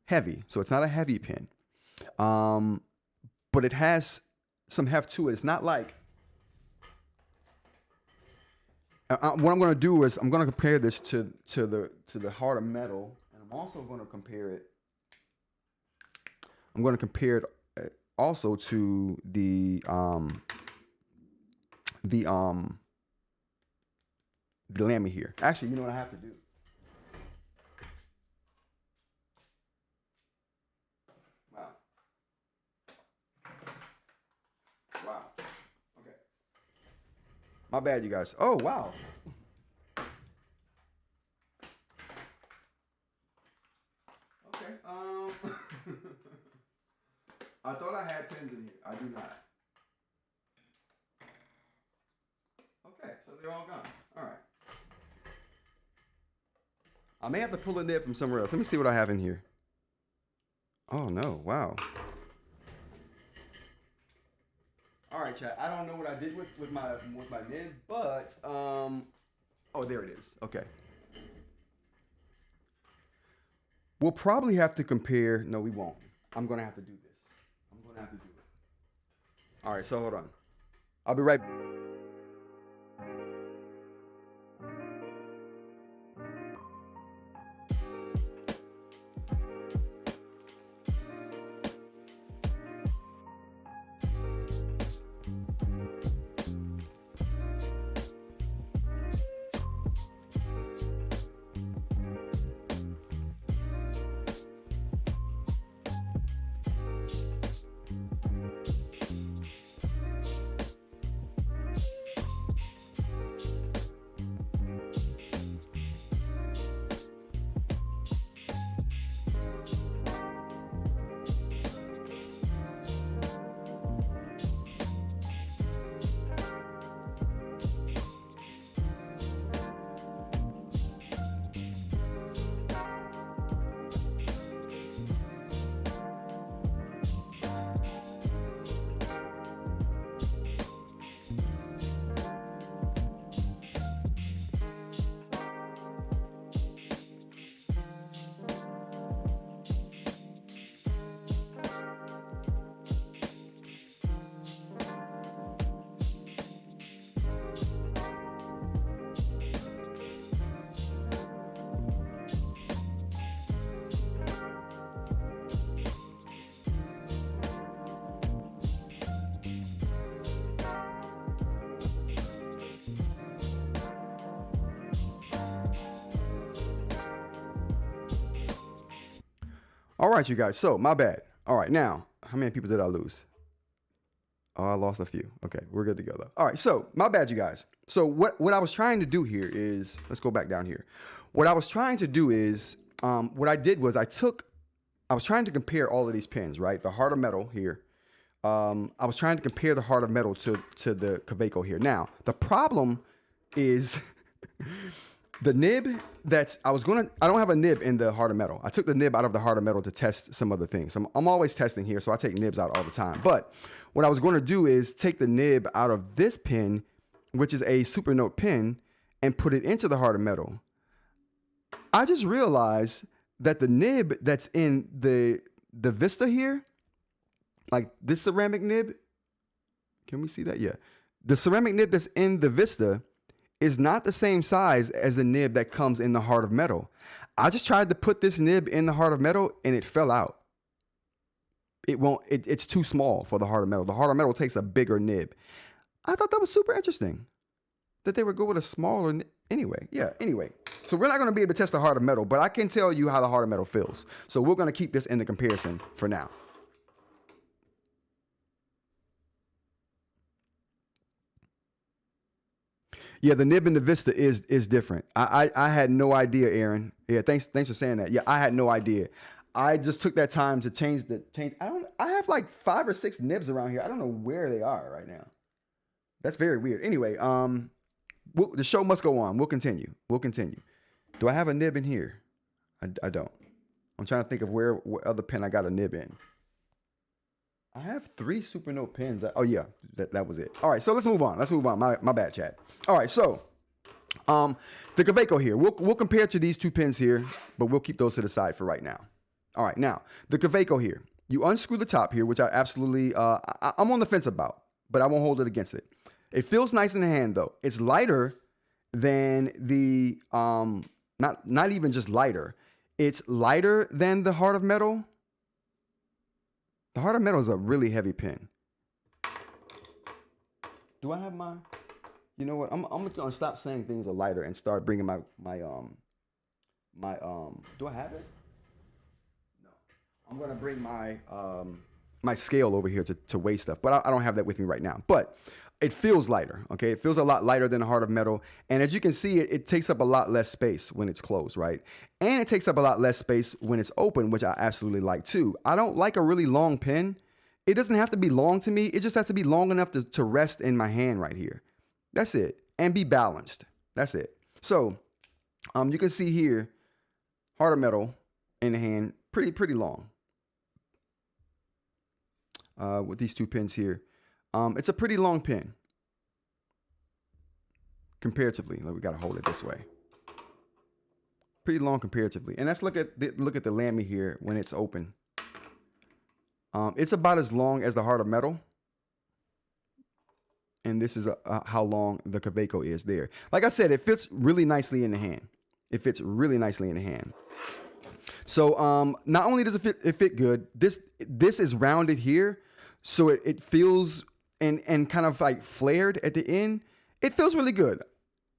heavy. So it's not a heavy pen, but it has some heft to it. It's not like. What I'm going to do is I'm going to compare this to the harder metal, and I'm also going to compare it. I'm going to compare it also to the Lamy here. Actually, you know what I have to do? Wow. Wow. My bad, you guys. Oh, wow. Okay. I thought I had pens in here. I do not. Okay, so they're all gone. All right. I may have to pull a nib from somewhere else. Let me see what I have in here. Oh, no. Wow. All right, chat. I don't know what I did with my nib, but oh, there it is. Okay. We'll probably have to compare. No, we won't. I'm gonna have to do this. I'm gonna have to do it. All right. So hold on. I'll be right back. All right, you guys. So my bad. All right, now how many people did I lose? Oh, I lost a few. Okay, we're good to go though. All right, so my bad, you guys. So what I was trying to do here is, let's go back down here. What I was trying to do is, what I did was I was trying to compare all of these pins, right? The heart of metal here. I was trying to compare the heart of metal to the Kaweco here. Now, the problem is the nib I don't have a nib in the heart of metal. I took the nib out of the heart of metal to test some other things. I'm always testing here, so I take nibs out all the time. But what I was going to do is take the nib out of this pin, which is a super note pin, and put it into the heart of metal. I just realized that the nib that's in the Vista here, like this ceramic nib, can we see that? Yeah. The ceramic nib that's in the Vista is not the same size as the nib that comes in the heart of metal. I just tried to put this nib in the heart of metal and it fell out. It's too small for the heart of metal. The heart of metal takes a bigger nib. I thought that was super interesting that they would go with a smaller anyway. Yeah, anyway. So we're not going to be able to test the heart of metal, but I can tell you how the heart of metal feels. So we're going to keep this in the comparison for now. Yeah, the nib in the Vista is different. I had no idea, Aaron. Yeah, thanks for saying that. Yeah, I had no idea. I just took that time to change. I have like 5 or 6 nibs around here. I don't know where they are right now. That's very weird. Anyway, the show must go on. We'll continue. Do I have a nib in here? I don't. I'm trying to think of what other pen I got a nib in. I have 3 super note pins. Oh yeah, that was it. All right, so let's move on. My bad, chat. All right, so the Kaweco here. We'll compare to these 2 pins here, but we'll keep those to the side for right now. All right, now the Kaweco here. You unscrew the top here, which I absolutely I'm on the fence about, but I won't hold it against it. It feels nice in the hand though. It's lighter than the not even just lighter. It's lighter than the heart of metal. The heart of metal is a really heavy pen. Do I have my? You know what? I'm gonna stop saying things are lighter and start bringing my Do I have it? No. I'm gonna bring my my scale over here to weigh stuff, but I don't have that with me right now. But it feels lighter. Okay, it feels a lot lighter than the heart of metal, and as you can see, it takes up a lot less space when it's closed, right? And it takes up a lot less space when it's open, which I absolutely like too. I don't like a really long pen. It doesn't have to be long to me. It just has to be long enough to rest in my hand right here. That's it, and be balanced. That's it. So, you can see here, heart of metal in the hand, pretty long. With these 2 pins here. It's a pretty long pin comparatively. We got to hold it this way. Pretty long comparatively. And let's look at the Lamy here when it's open. It's about as long as the heart of metal. And this is how long the Kaweco is there. Like I said, it fits really nicely in the hand. So not only does it fit good, this is rounded here, so it feels and kind of like flared at the end. It feels really good.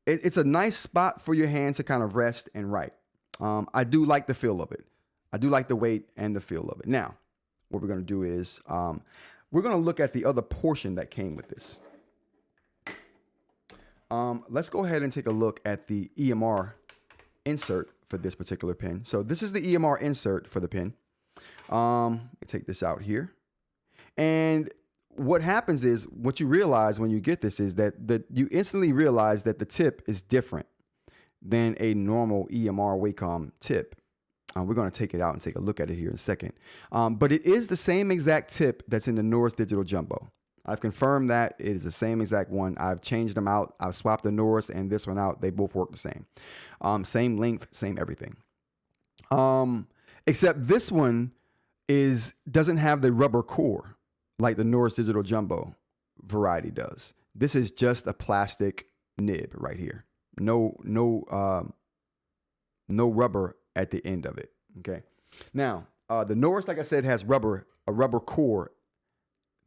It's a nice spot for your hand to kind of rest and write. I do like the feel of it. I do like the weight and the feel of it. Now, what we're going to do is we're going to look at the other portion that came with this. Let's go ahead and take a look at the EMR insert for this particular pen. So this is the EMR insert for the pen. Take this out here. And what happens is, what you realize when you get this is that you instantly realize that the tip is different than a normal EMR Wacom tip. We're going to take it out and take a look at it here in a second. But it is the same exact tip that's in the Norris Digital Jumbo. I've confirmed that it is the same exact one. I've changed them out. I've swapped the Norris and this one out. They both work the same. Same length, same everything. Except this one doesn't have the rubber core like the Norris Digital Jumbo variety does. This is just a plastic nib right here. No rubber at the end of it. Okay. Now, the Norris, like I said, has a rubber core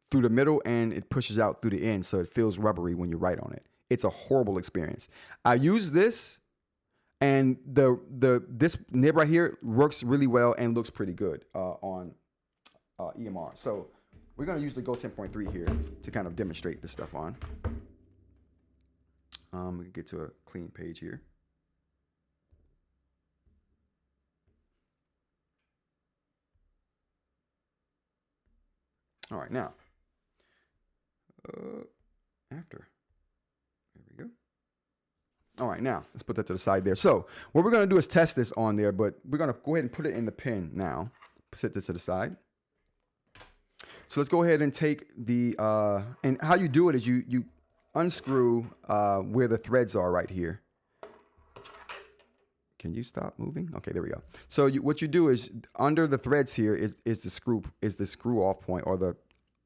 through the middle, and it pushes out through the end, so it feels rubbery when you write on it. It's a horrible experience. I use this And this nib right here works really well and looks pretty good on EMR. So we're going to use the Go 10.3 here to kind of demonstrate this stuff on. We can get to a clean page here. All right, now, there we go. All right, now, let's put that to the side there. So what we're going to do is test this on there, but we're going to go ahead and put it in the pin now. Set this to the side. So let's go ahead and take the, and how you do it is you unscrew where the threads are right here. Can you stop moving? Okay, there we go. So what you do is under the threads here is the screw off point or the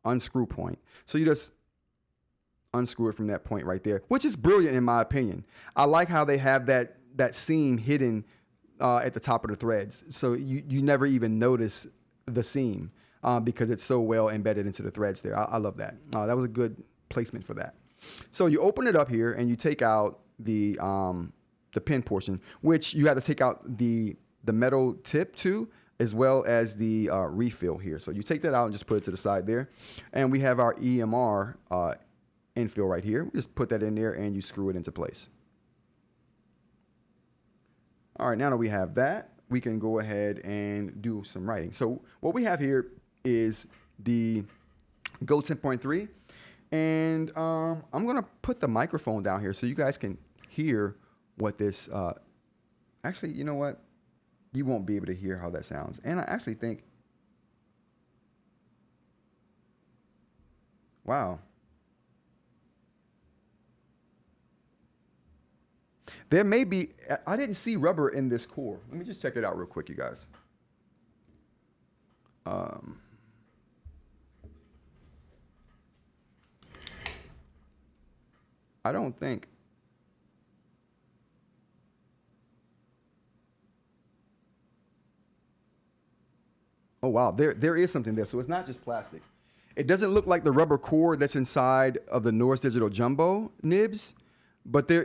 unscrew point. So you just unscrew it from that point right there, which is brilliant in my opinion. I like how they have that seam hidden at the top of the threads, so you never even notice the seam because it's so well embedded into the threads there. I love that. That was a good placement for that. So you open it up here and you take out the pin portion, which you have to take out the metal tip too, as well as the refill here. So you take that out and just put it to the side there. And we have our EMR infill right here. We just put that in there and you screw it into place. All right, now that we have that, we can go ahead and do some writing. So what we have here is the Go 10.3. And I'm going to put the microphone down here so you guys can hear what this, actually, you know what? You won't be able to hear how that sounds. And I actually think, wow. There may be, I didn't see rubber in this core. Let me just check it out real quick, you guys. I don't think. Oh, wow, there is something there. So it's not just plastic. It doesn't look like the rubber core that's inside of the Norse Digital Jumbo nibs, but there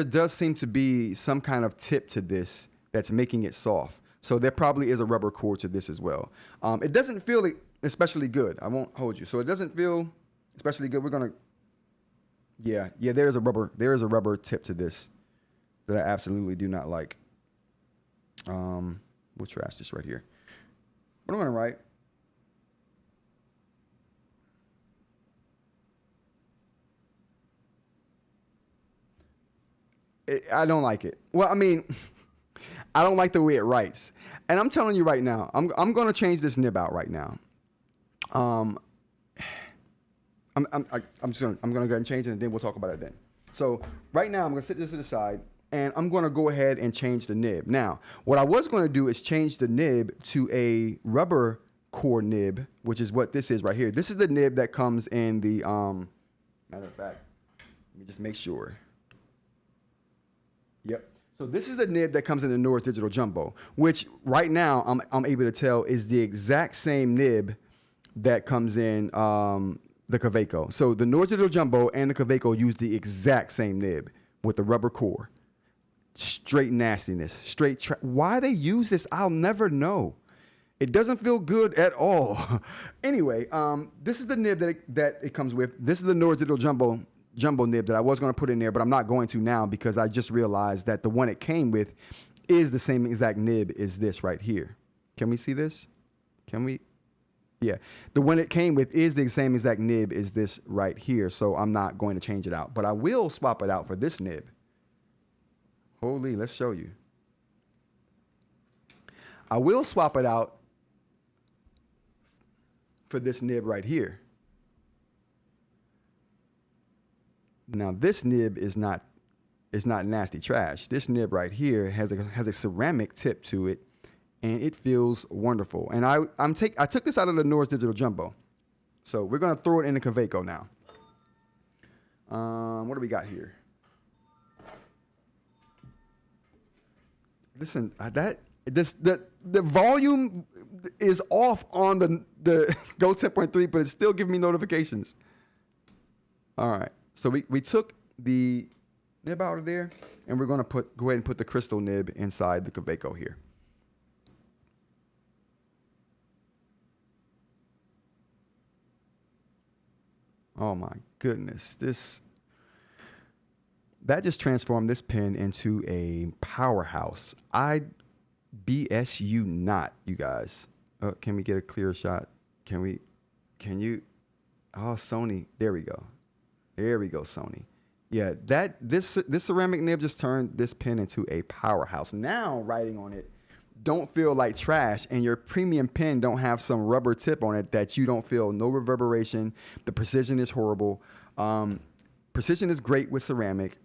does seem to be some kind of tip to this that's making it soft. So there probably is a rubber core to this as well. It doesn't feel especially good. I won't hold you. So it doesn't feel especially good. We're gonna, yeah, there is a rubber tip to this that I absolutely do not like. We'll trash this right here. What I'm gonna write. I don't like it. Well, I mean, I don't like the way it writes. And I'm telling you right now, I'm going to change this nib out right now. I'm going to go ahead and change it, and then we'll talk about it then. So right now, I'm going to set this to the side, and I'm going to go ahead and change the nib. Now, what I was going to do is change the nib to a rubber core nib, which is what this is right here. This is the nib that comes in the, matter of fact, let me just make sure. Yep. So this is the nib that comes in the Norse Digital Jumbo, which right now I'm able to tell is the exact same nib that comes in the Kaweco. So the Norse Digital Jumbo and the Kaweco use the exact same nib with the rubber core. Straight nastiness. Why they use this, I'll never know. It doesn't feel good at all. Anyway, this is the nib that it comes with. This is the Norse Digital Jumbo nib that I was going to put in there, but I'm not going to now because I just realized that the one it came with is the same exact nib as this right here. Can we see this? Can we? Yeah. The one it came with is the same exact nib as this right here, so I'm not going to change it out. But I will swap it out for this nib. Holy, let's show you. I will swap it out for this nib right here. Now this nib is not nasty trash. This nib right here has a ceramic tip to it, and it feels wonderful. And I took this out of the Norse Digital Jumbo, so we're gonna throw it in the Kaweco now. What do we got here? Listen, the volume is off on the Go 10.3, but it's still giving me notifications. All right. So we took the nib out of there. And we're going to go ahead and put the crystal nib inside the Kaweco here. Oh my goodness. That just transformed this pen into a powerhouse. I BS you not, you guys. Can we get a clear shot? Can you? Oh, Sony. There we go. There we go, Sony. Yeah, this ceramic nib just turned this pen into a powerhouse. Now writing on it don't feel like trash, and your premium pen don't have some rubber tip on it that you don't feel no reverberation. The precision is horrible. Precision is great with ceramic.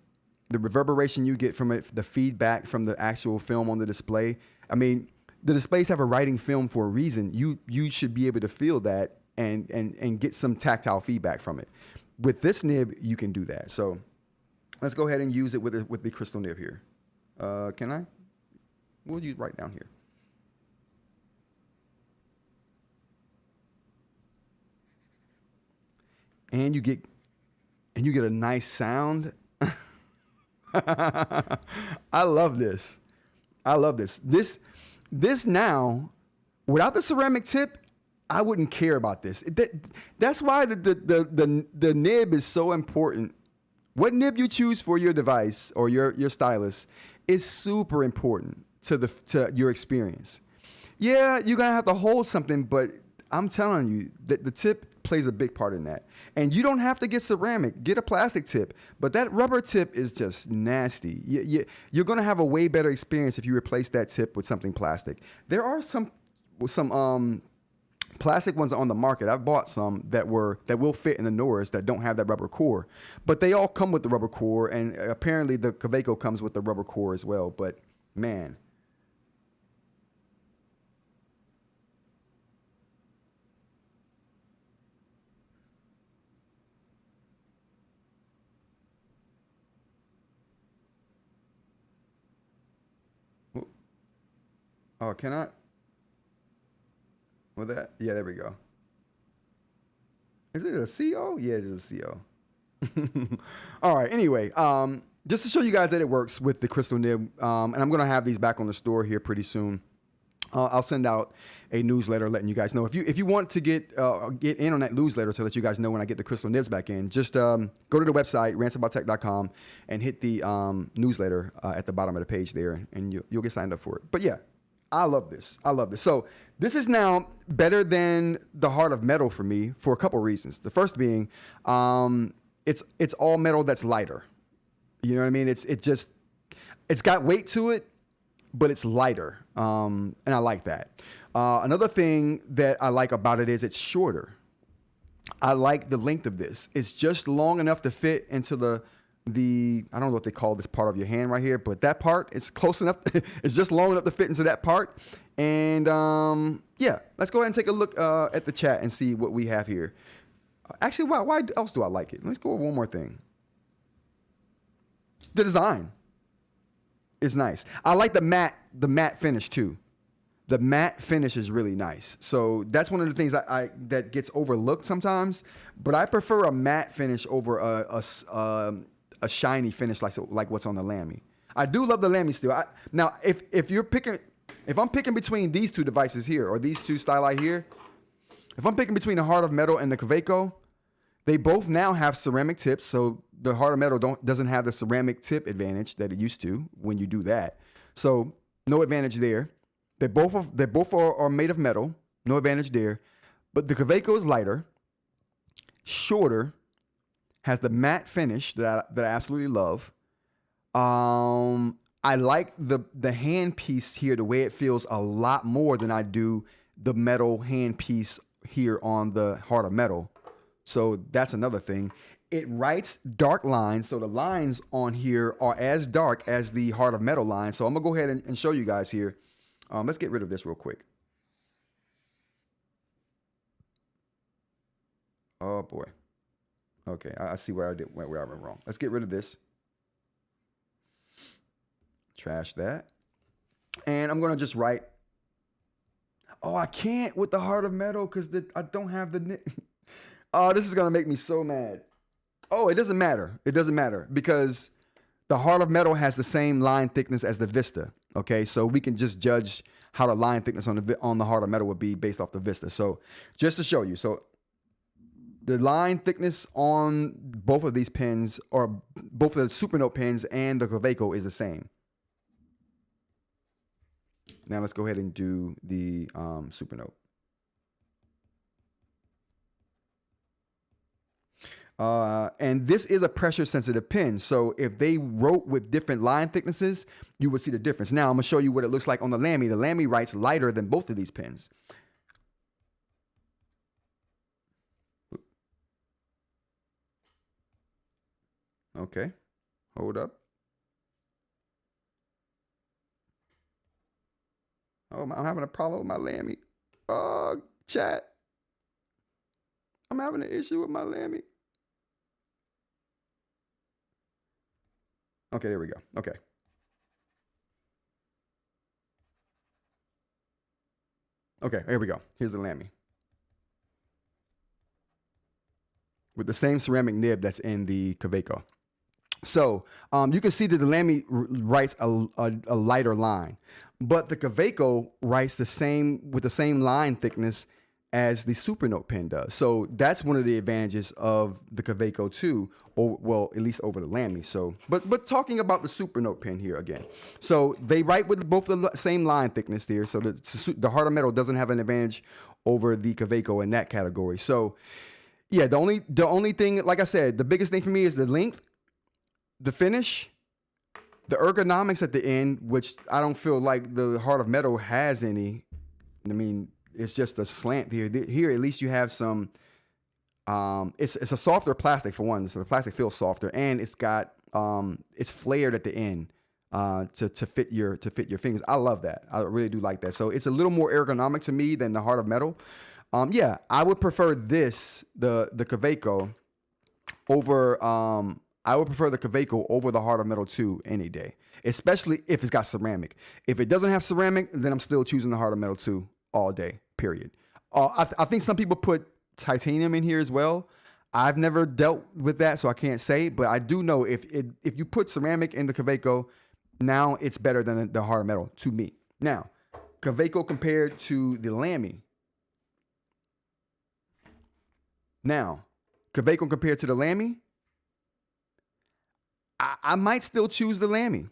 The reverberation you get from it, the feedback from the actual film on the display. I mean, the displays have a writing film for a reason. You should be able to feel that and get some tactile feedback from it. With this nib, you can do that. So let's go ahead and use it with the crystal nib here. Can I? We'll use right down here. And you get a nice sound. I love this. I love this. This now, without the ceramic tip, I wouldn't care about this. That's why the nib is so important. What nib you choose for your device or your stylus is super important to your experience. Yeah, you're gonna have to hold something, but I'm telling you that the tip plays a big part in that. And you don't have to get ceramic. Get a plastic tip. But that rubber tip is just nasty. You're going to have a way better experience if you replace that tip with something plastic. There are some plastic ones on the market. I've bought some that will fit in the Norris that don't have that rubber core. But they all come with the rubber core, and apparently the Kaweco comes with the rubber core as well. But man, oh, can I? With that? Yeah, there we go. Is it a CO? Yeah, it is a CO. All right. Anyway, just to show you guys that it works with the crystal nib, and I'm gonna have these back on the store here pretty soon. I'll send out a newsletter letting you guys know. If you want to get in on that newsletter to let you guys know when I get the crystal nibs back in, just go to the website ransombytech.com and hit the newsletter at the bottom of the page there, and you'll get signed up for it. But yeah, I love this. I love this. So this is now better than the Heart of Metal for me for a couple reasons. The first being, it's all metal that's lighter. You know what I mean? It's got weight to it, but it's lighter, and I like that. Another thing that I like about it is it's shorter. I like the length of this. It's just long enough to fit into the I don't know what they call this part of your hand right here, but that part, it's close enough. It's just long enough to fit into that part. And yeah, let's go ahead and take a look at the chat and see what we have here. Actually, why else do I like it? Let's go over one more thing. The design is nice. I like the matte finish too. The matte finish is really nice. So that's one of the things that gets overlooked sometimes. But I prefer a matte finish over a shiny finish like what's on the Lamy. I do love the Lamy still. Now, if I'm picking between these two devices here or these two styli here, if I'm picking between the Heart of Metal and the Kaweco, they both now have ceramic tips. So the Heart of Metal doesn't have the ceramic tip advantage that it used to when you do that. So no advantage there. They both are made of metal. No advantage there. But the Kaweco is lighter, shorter, has the matte finish that I absolutely love. I like the hand piece here, the way it feels a lot more than I do the metal hand piece here on the Heart of Metal. So that's another thing. It writes dark lines, so the lines on here are as dark as the Heart of Metal line. So I'm gonna go ahead and show you guys here. Let's get rid of this real quick. Oh boy. Okay, I see where I went wrong. Let's get rid of this. Trash that. And I'm gonna just write. Oh, I can't with the Heart of Metal because I don't have the. Oh, this is gonna make me so mad. Oh, it doesn't matter. It doesn't matter because the heart of metal has the same line thickness as the Vista. Okay, so we can just judge how the line thickness on the heart of metal would be based off the Vista. So just to show you, so the line thickness on both of these pins, or both of the Supernote pins and the Kaweco, is the same. Now let's go ahead and do the Supernote. And this is a pressure sensitive pin. So if they wrote with different line thicknesses, you would see the difference. Now I'm gonna show you what it looks like on the Lamy. The Lamy writes lighter than both of these pins. Okay, hold up. Oh, I'm having a problem with my Lamy. Oh, chat. I'm having an issue with my Lamy. Okay, there we go. Okay. Okay, here we go. Here's the Lamy. With the same ceramic nib that's in the Kaweco. So you can see that the Lamy writes a lighter line, but the Kaweco writes the same with the same line thickness as the Supernote pen does. So that's one of the advantages of the Kaweco too, or well, at least over the Lamy. So, but talking about the Supernote pen here again. So they write with both the same line thickness there. So the heart of metal doesn't have an advantage over the Kaweco in that category. So yeah, the only thing, like I said, the biggest thing for me is the length, the finish, the ergonomics at the end, which I don't feel like the heart of metal has any. I mean, it's just a slant here. Here, at least you have some. It's a softer plastic for one, so the plastic feels softer, and it's got it's flared at the end to fit your fingers. I love that. I really do like that. So it's a little more ergonomic to me than the heart of metal. Yeah, I would prefer this the Kaweco over. I would prefer the Kaweco over the heart of metal 2 any day, especially if it's got ceramic. If it doesn't have ceramic, then I'm still choosing the heart of metal 2 all day, period. I think some people put titanium in here as well. I've never dealt with that, so I can't say, but I do know if you put ceramic in the Kaweco, now it's better than the heart of metal to me. Now, Kaweco compared to the Lamy. Now, Kaweco compared to the Lamy, I might still choose the Lamy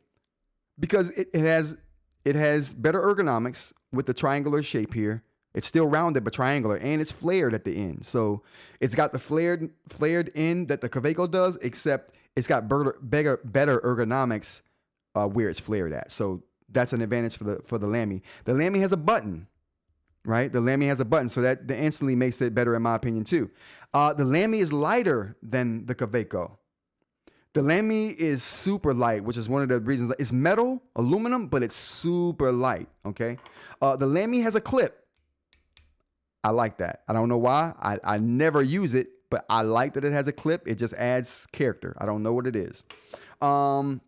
because it has better ergonomics with the triangular shape here. It's still rounded but triangular, and it's flared at the end. So it's got the flared end that the Kaweco does, except it's got better ergonomics where it's flared at. So that's an advantage for the Lamy. The Lamy has a button, right? The Lamy has a button, so that instantly makes it better in my opinion too. The Lamy is lighter than the Kaweco. The Lamy is super light, which is one of the reasons. It's metal, aluminum, but it's super light, okay? The Lamy has a clip. I like that. I don't know why. I never use it, but I like that it has a clip. It just adds character. I don't know what it is. But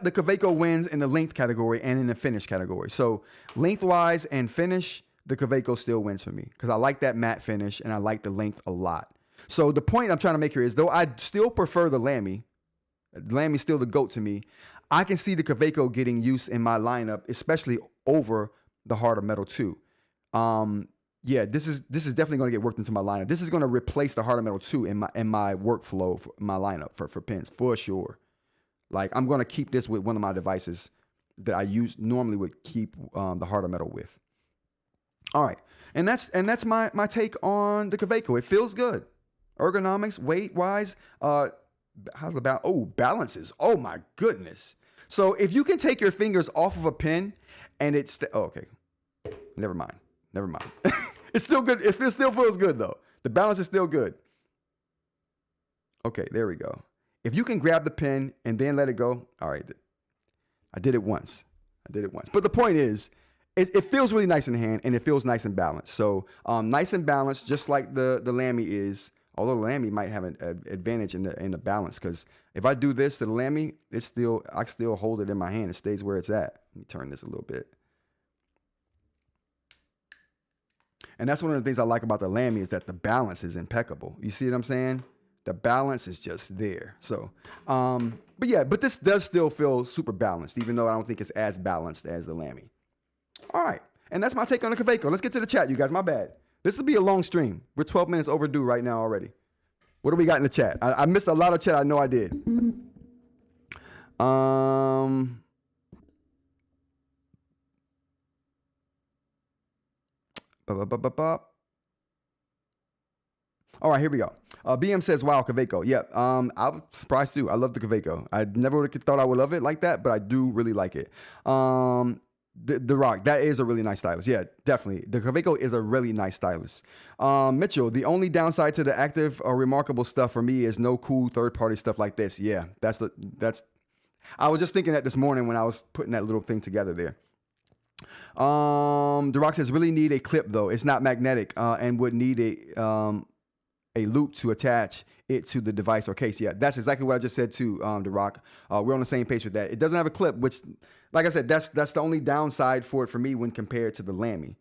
the Kaweco wins in the length category and in the finish category. So lengthwise and finish, the Kaweco still wins for me because I like that matte finish and I like the length a lot. So the point I'm trying to make here is, though I still prefer the Lamy, Lamy's still the GOAT to me, I can see the Kaweco getting use in my lineup, especially over the heart of metal 2. Yeah, this is definitely going to get worked into my lineup. This is going to replace the heart of metal 2 in my workflow, for my lineup for pins for sure. Like I'm going to keep this with one of my devices that I normally would keep the heart of metal with. All right, and that's my take on the Kaweco. It feels good. Ergonomics, weight wise, how's about balances? Oh my goodness! So if you can take your fingers off of a pin and it's okay, never mind. It's still good. It still feels good though. The balance is still good. Okay, there we go. If you can grab the pin and then let it go, all right. I did it once. But the point is, it feels really nice in the hand and it feels nice and balanced. So nice and balanced, just like the Lamy is. Although the Lamy might have an advantage in the balance, because if I do this to the Lamy, I still hold it in my hand. It stays where it's at. Let me turn this a little bit. And that's one of the things I like about the Lamy is that the balance is impeccable. You see what I'm saying? The balance is just there. So, but yeah, but this does still feel super balanced, even though I don't think it's as balanced as the Lamy. All right. And that's my take on the Kaweco. Let's get to the chat, you guys. My bad. This will be a long stream. We're 12 minutes overdue right now already. What do we got in the chat? I missed a lot of chat. I know I did. All right, here we go. BM says, wow, Kaweco. Yeah, I'm surprised too. I love the Kaweco. I never would have thought I would love it like that, but I do really like it. The Rock, that is a really nice stylus. Yeah, definitely. The Kaweco is a really nice stylus. Mitchell, the only downside to the active or remarkable stuff for me is no cool third-party stuff like this. Yeah, that's. I was just thinking that this morning when I was putting that little thing together there. The Rock says, really need a clip though. It's not magnetic and would need a loop to attach it to the device or case. Yeah, that's exactly what I just said to The Rock. We're on the same page with that. It doesn't have a clip, which, like I said, that's the only downside for it for me when compared to the Lamy.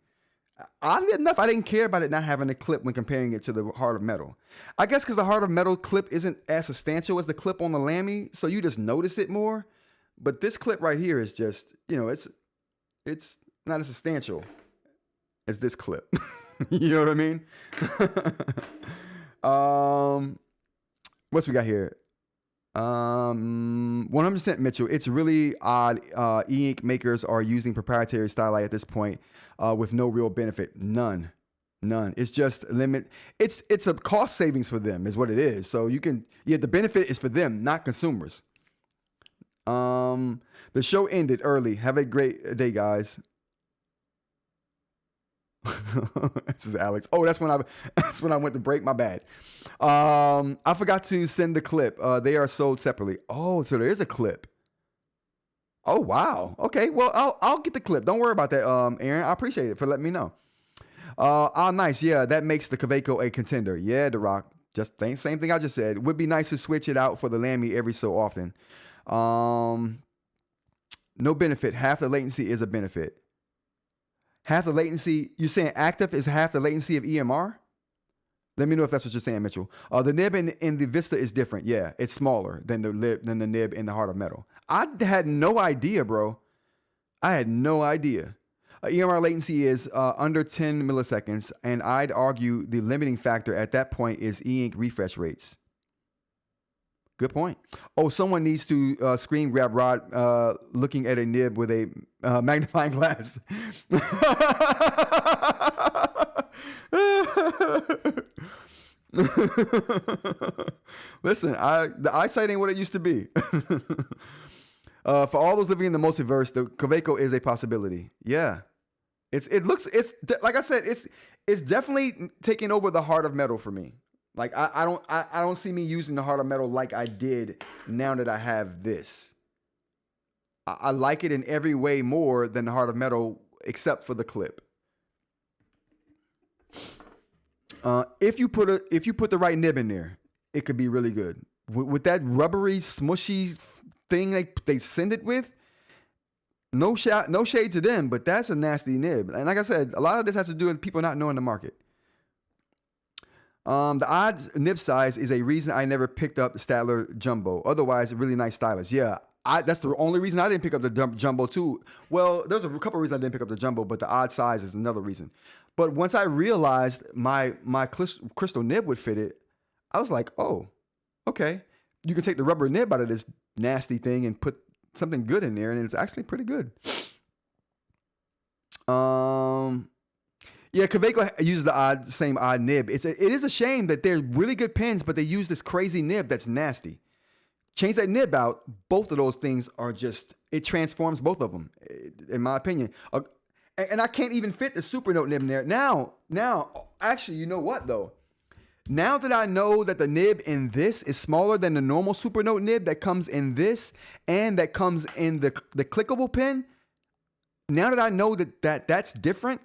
Oddly enough, I didn't care about it not having a clip when comparing it to the Heart of Metal. I guess because the Heart of Metal clip isn't as substantial as the clip on the Lamy, so you just notice it more. But this clip right here is just, you know, it's not as substantial as this clip. You know what I mean? What's we got here? 100% Mitchell. It's really odd. E-ink makers are using proprietary styli at this point with no real benefit. None. It's just limit. It's a cost savings for them is what it is. So you can, yeah, the benefit is for them, not consumers. The show ended early. Have a great day, guys. This is Alex. Oh, that's when I went to break. My bad. I forgot to send the clip. They are sold separately. Oh, so there is a clip. Oh, wow. Okay. Well, I'll get the clip. Don't worry about that, Aaron. I appreciate it for letting me know. Nice. Yeah, that makes the Kaweco a contender. Yeah, The Rock. Just same thing I just said. It would be nice to switch it out for the Lamy every so often. No benefit. Half the latency is a benefit. Half the latency, you're saying active is half the latency of EMR? Let me know if that's what you're saying, Mitchell. The nib in the Vista is different. Yeah, it's smaller than the nib in the Heart of Metal. I had no idea, bro. I had no idea. EMR latency is under 10 milliseconds, and I'd argue the limiting factor at that point is eInk refresh rates. Good point. Oh, someone needs to screen grab Rod looking at a nib with a magnifying glass. Listen, the eyesight ain't what it used to be. For all those living in the multiverse, the Kaweco is a possibility. Yeah, it's like I said, it's definitely taking over the Heart of Metal for me. Like I don't see me using the Heart of Metal like I did now that I have this. I like it in every way more than the Heart of Metal, except for the clip. If you put the right nib in there, it could be really good. With that rubbery, smushy thing they send it with, no shade to them, but that's a nasty nib. And like I said, a lot of this has to do with people not knowing the market. The odd nib size is a reason I never picked up the Statler Jumbo. Otherwise, a really nice stylus. Yeah, that's the only reason I didn't pick up the Jumbo too. Well, there's a couple of reasons I didn't pick up the Jumbo, but the odd size is another reason. But once I realized my crystal nib would fit it, I was like, oh, okay. You can take the rubber nib out of this nasty thing and put something good in there, and it's actually pretty good. Yeah, Kaweco uses the same odd nib. It is a shame that they're really good pens, but they use this crazy nib that's nasty. Change that nib out. Both of those things are just, it transforms both of them, in my opinion. And I can't even fit the Supernote nib in there. Now, actually, you know what though? Now that I know that the nib in this is smaller than the normal Supernote nib that comes in this and that comes in the clickable pen, now that I know that's different,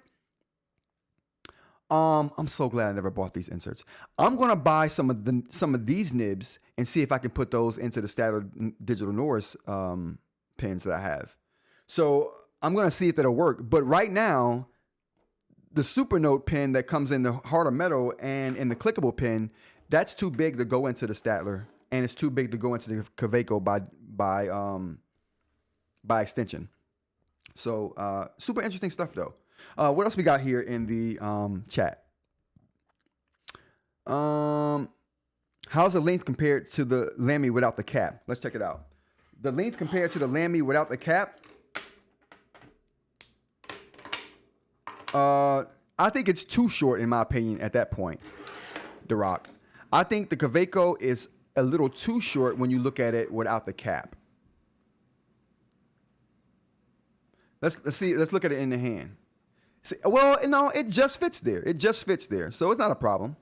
I'm so glad I never bought these inserts. I'm gonna buy some of these nibs and see if I can put those into the Statler Digital Norris pens that I have. So I'm gonna see if that'll work. But right now, the Supernote pen that comes in the Heart of Metal and in the clickable pen, That's too big to go into the Statler, and it's too big to go into the Kaweco by extension. So super interesting stuff though. What else we got here in the chat? How's the length compared to the Lamy without the cap? Let's check it out. The length compared to the Lamy without the cap. I think it's too short in my opinion at that point, DeRock. I think the Kaweco is a little too short when you look at it without the cap. Let's see. Let's look at it in the hand. See, well, no, it just fits there. It just fits there. So it's not a problem.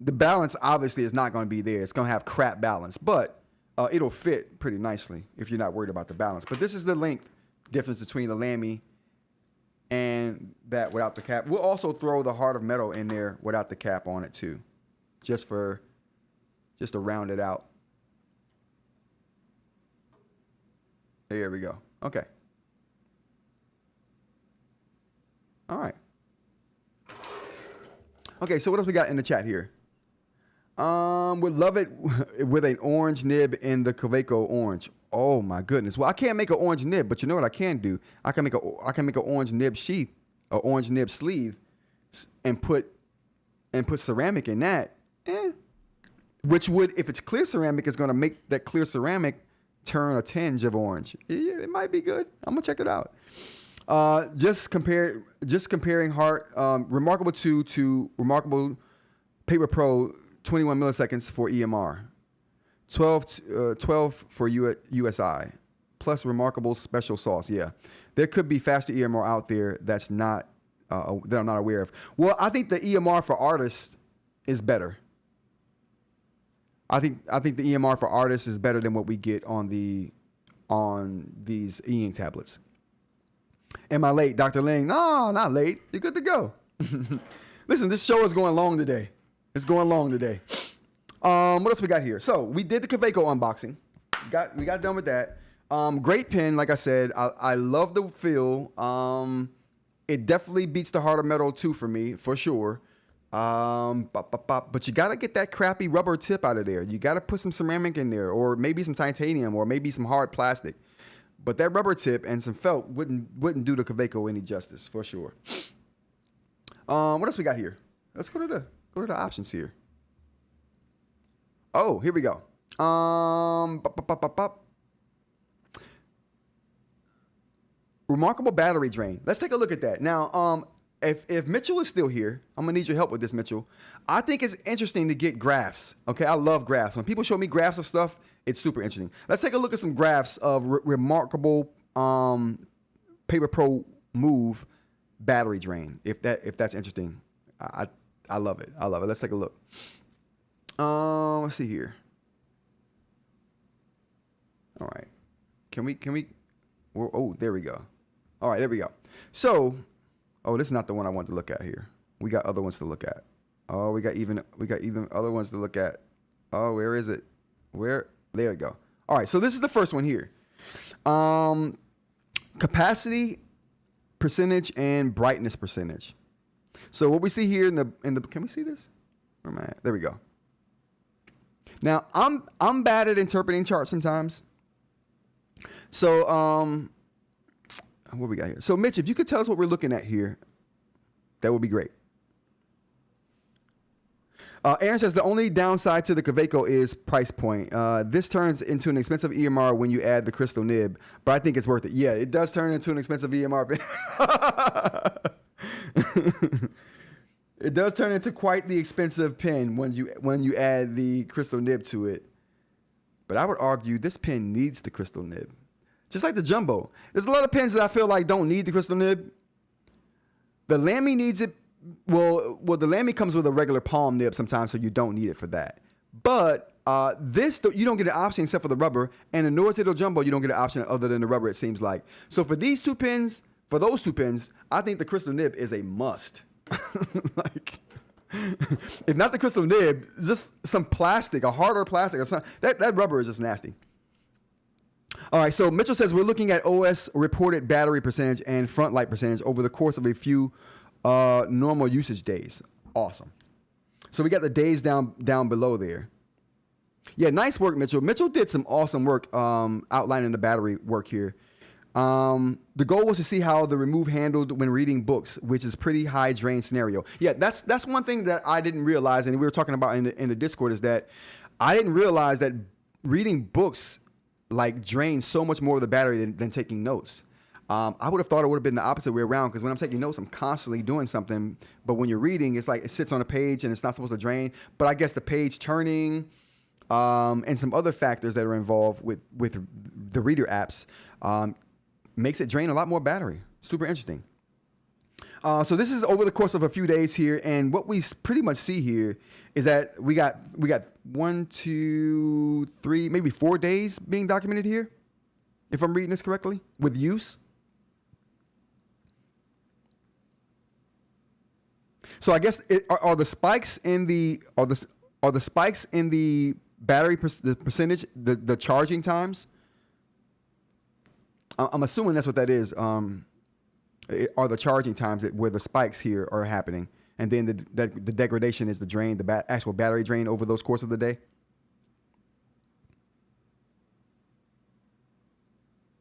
The balance obviously is not going to be there. It's going to have crap balance, but it'll fit pretty nicely if you're not worried about the balance. But this is the length difference between the Lamy and that without the cap. We'll also throw the Heart of Metal in there without the cap on it too, just to round it out. There we go. Okay. All right. Okay, so what else we got in the chat here? Would love it with an orange nib in the Kaweco orange. Oh my goodness. Well, I can't make an orange nib, but you know what I can do? I can make an orange nib sheath, an orange nib sleeve, and put ceramic in that. Which would, if it's clear ceramic, is going to make that clear ceramic turn a tinge of orange. Yeah, it might be good. I'm gonna check it out. Just comparing Heart Remarkable 2 to Remarkable Paper Pro 21 milliseconds for EMR, 12 for USI, plus Remarkable special sauce. Yeah, there could be faster EMR out there that I'm not aware of. Well, I think the EMR for artists is better. I think the EMR for artists is better than what we get on these eInk tablets. Am I late, Dr. Ling? No, not late. You're good to go. Listen, this show is going long today. It's going long today. What else we got here? So we did the Kaweco unboxing. We got done with that. Great pen, like I said. I love the feel. It definitely beats the Heart of Metal 2 for me, for sure. But you got to get that crappy rubber tip out of there. You got to put some ceramic in there, or maybe some titanium, or maybe some hard plastic. But that rubber tip and some felt wouldn't do the Kaweco any justice, for sure. What else we got here? Let's go to the options here. Oh, here we go. Remarkable battery drain. Let's take a look at that. Now, if Mitchell is still here, I'm gonna need your help with this, Mitchell. I think it's interesting to get graphs. Okay, I love graphs. When people show me graphs of stuff, it's super interesting. Let's take a look at some graphs of Remarkable Paper Pro Move battery drain. If that's interesting, I love it. I love it. Let's take a look. Let's see here. All right. Can we? Oh, there we go. All right, there we go. So, oh, this is not the one I wanted to look at here. We got other ones to look at. Oh, we got even other ones to look at. Oh, where is it? Where? There we go. All right, so this is the first one here. Capacity percentage and brightness percentage. So what we see here in the can we see this? Where am I at? There we go. Now I'm bad at interpreting charts sometimes. So what we got here? So Mitch, if you could tell us what we're looking at here, that would be great. Aaron says the only downside to the Kaweco is price point. This turns into an expensive EMR when you add the crystal nib, but I think it's worth it. Yeah, it does turn into an expensive EMR. It does turn into quite the expensive pen when you add the crystal nib to it. But I would argue this pen needs the crystal nib, just like the Jumbo. There's a lot of pens that I feel like don't need the crystal nib. The Lamy needs it. Well, the Lamy comes with a regular palm nib sometimes, so you don't need it for that. But this, you don't get an option except for the rubber, and the Nordic Jumbo, you don't get an option other than the rubber, it seems like. So for those two pens, I think the crystal nib is a must. Like, if not the crystal nib, just some plastic, a harder plastic or something. That rubber is just nasty. All right, so Mitchell says we're looking at OS reported battery percentage and front light percentage over the course of a few normal usage days. Awesome. So we got the days down below there. Yeah, nice work, Mitchell. Mitchell did some awesome work outlining the battery work here. The goal was to see how the remove handled when reading books, which is pretty high drain scenario. Yeah, that's one thing that I didn't realize, and we were talking about in the Discord, is that I didn't realize that reading books like drains so much more of the battery than taking notes. I would have thought it would have been the opposite way around, because when I'm taking notes, I'm constantly doing something. But when you're reading, it's like it sits on a page and it's not supposed to drain. But I guess the page turning and some other factors that are involved with the reader apps makes it drain a lot more battery. Super interesting. So this is over the course of a few days here, and what we pretty much see here is that we got 1, 2, 3, maybe 4 days being documented here, if I'm reading this correctly, with use. So I guess are the spikes in the spikes in the battery the percentage, the charging times? I'm assuming that's what that is. Are the charging times where the spikes here are happening, and then the degradation is the drain, the actual battery drain over those course of the day?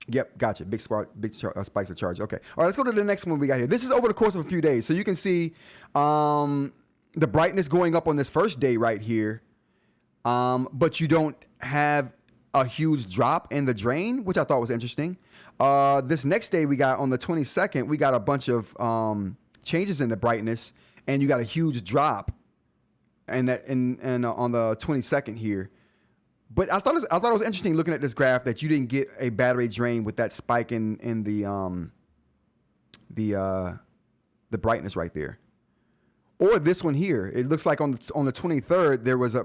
Yep, gotcha. Big spikes of charge. Okay. All right, let's go to the next one we got here. This is over the course of a few days. So you can see the brightness going up on this first day right here, but you don't have a huge drop in the drain, which I thought was interesting. This next day we got on the 22nd, we got a bunch of changes in the brightness, and you got a huge drop and on the 22nd here. But I thought it was interesting looking at this graph that you didn't get a battery drain with that spike in the brightness right there. Or this one here, it looks like on the 23rd there was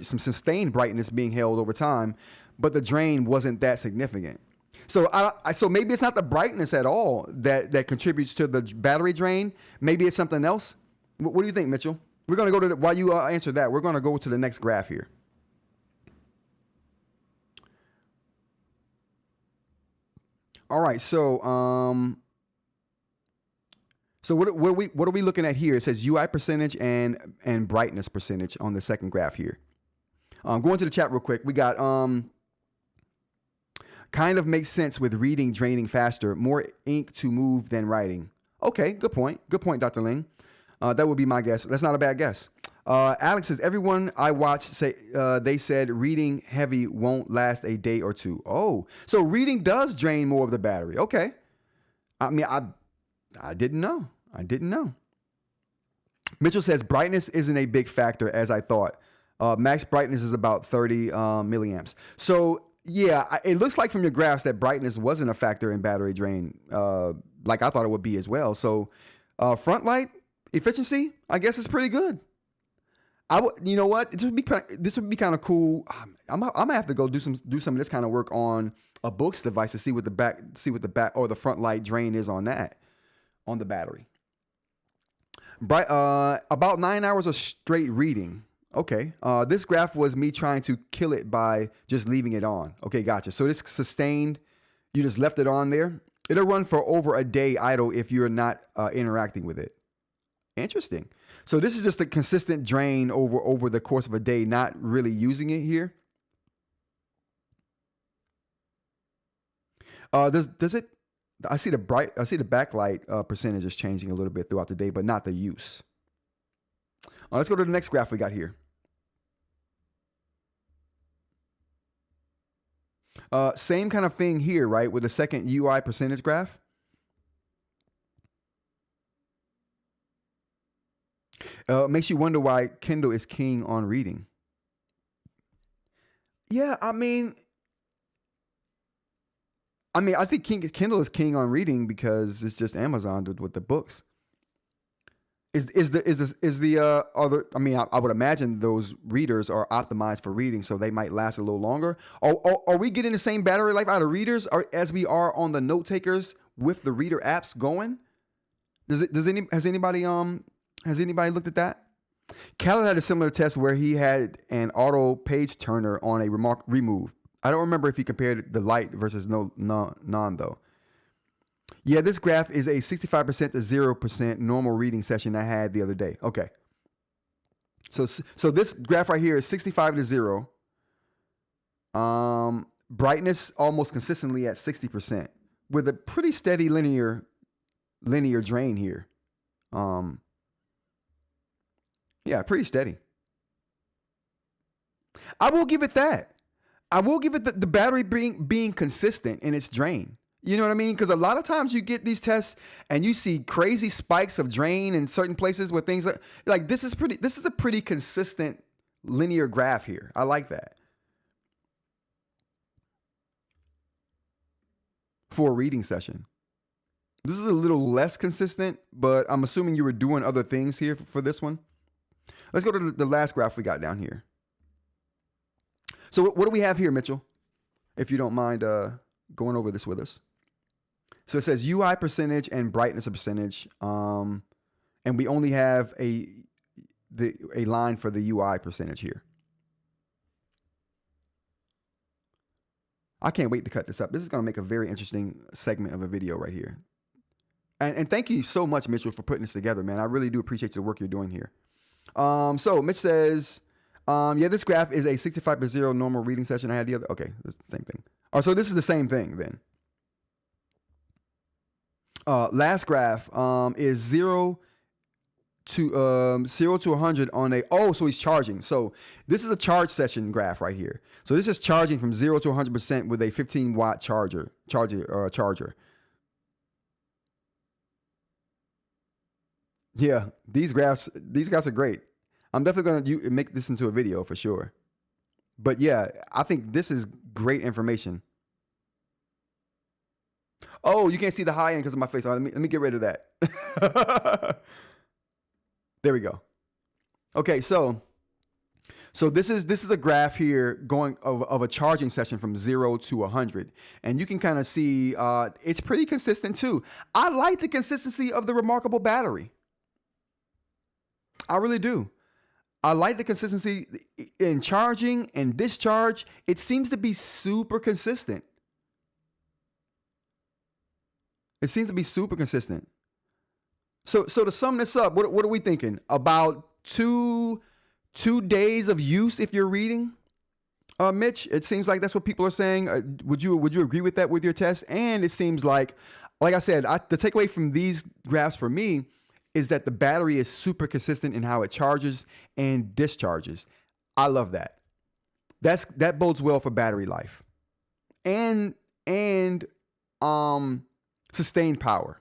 some sustained brightness being held over time, but the drain wasn't that significant. So so maybe it's not the brightness at all that contributes to the battery drain. Maybe it's something else. What do you think, Mitchell? We're going to go to while you answer that, we're going to go to the next graph here. All right, so what are we looking at here? It says UI percentage and brightness percentage on the second graph here. Going to the chat real quick. We got kind of makes sense with reading draining faster, more ink to move than writing. Okay, good point. Good point, Dr. Ling. That would be my guess. That's not a bad guess. Alex says, everyone I watched say they said reading heavy won't last a day or two. Oh, so reading does drain more of the battery. Okay. I mean, I didn't know. Mitchell says brightness isn't a big factor as I thought. Max brightness is about 30 milliamps. So yeah, it looks like from your graphs that brightness wasn't a factor in battery drain, like I thought it would be as well. So front light efficiency, I guess, is pretty good. You know what? This would be kind of cool. I'm gonna have to go do some of this kind of work on a Books device to see what the back or the front light drain is on the battery. About 9 hours of straight reading. Okay. This graph was me trying to kill it by just leaving it on. Okay, gotcha. So this sustained, you just left it on there. It'll run for over a day idle if you're not interacting with it. Interesting. So this is just a consistent drain over the course of a day, not really using it here. Does it? I see the backlight percentage is changing a little bit throughout the day, but not the use. Let's go to the next graph we got here. Same kind of thing here, right? With the second UI percentage graph. Makes you wonder why Kindle is king on reading. Yeah, I mean, I think Kindle is king on reading because it's just Amazon with the books. I would imagine those readers are optimized for reading, so they might last a little longer. Are we getting the same battery life out of readers as we are on the note takers with the reader apps going? Has anybody looked at that? Khaled had a similar test where he had an auto page turner on a remove. I don't remember if he compared the light versus none though. Yeah, this graph is a 65% to 0% normal reading session I had the other day. Okay. So this graph right here is 65 to 0. Brightness almost consistently at 60% with a pretty steady linear drain here. Yeah, pretty steady. I will give it that. I will give it the battery being consistent in its drain. You know what I mean? Because a lot of times you get these tests and you see crazy spikes of drain in certain places where things like this is a pretty consistent linear graph here. I like that. For a reading session. This is a little less consistent, but I'm assuming you were doing other things here for this one. Let's go to the last graph we got down here. So what do we have here, Mitchell? If you don't mind going over this with us. So it says UI percentage and brightness percentage. And we only have a line for the UI percentage here. I can't wait to cut this up. This is going to make a very interesting segment of a video right here. And thank you so much, Mitchell, for putting this together, man. I really do appreciate the work you're doing here. So Mitch says, yeah, this graph is a 65/0 normal reading session. I had the other. Okay, it's the same thing. Oh, so this is the same thing then. Last graph is 0 to 100 on a, so he's charging. So this is a charge session graph right here. So this is charging from 0 to 100% with a 15-watt charger. Yeah, these graphs are great. I'm definitely going to make this into a video for sure. But yeah, I think this is great information. Oh, you can't see the high end because of my face. Let me get rid of that. There we go. Okay, so this is a graph here going of a charging session from 0 to 100. And you can kind of see it's pretty consistent too. I like the consistency of the remarkable battery. I really do. I like the consistency in charging and discharge. It seems to be super consistent. It seems to be super consistent. So to sum this up, what are we thinking? About two days of use if you're reading, Mitch? It seems like that's what people are saying. Would you agree with that with your test? And it seems like I said, the takeaway from these graphs for me is that the battery is super consistent in how it charges and discharges. I love that. That bodes well for battery life and sustained power.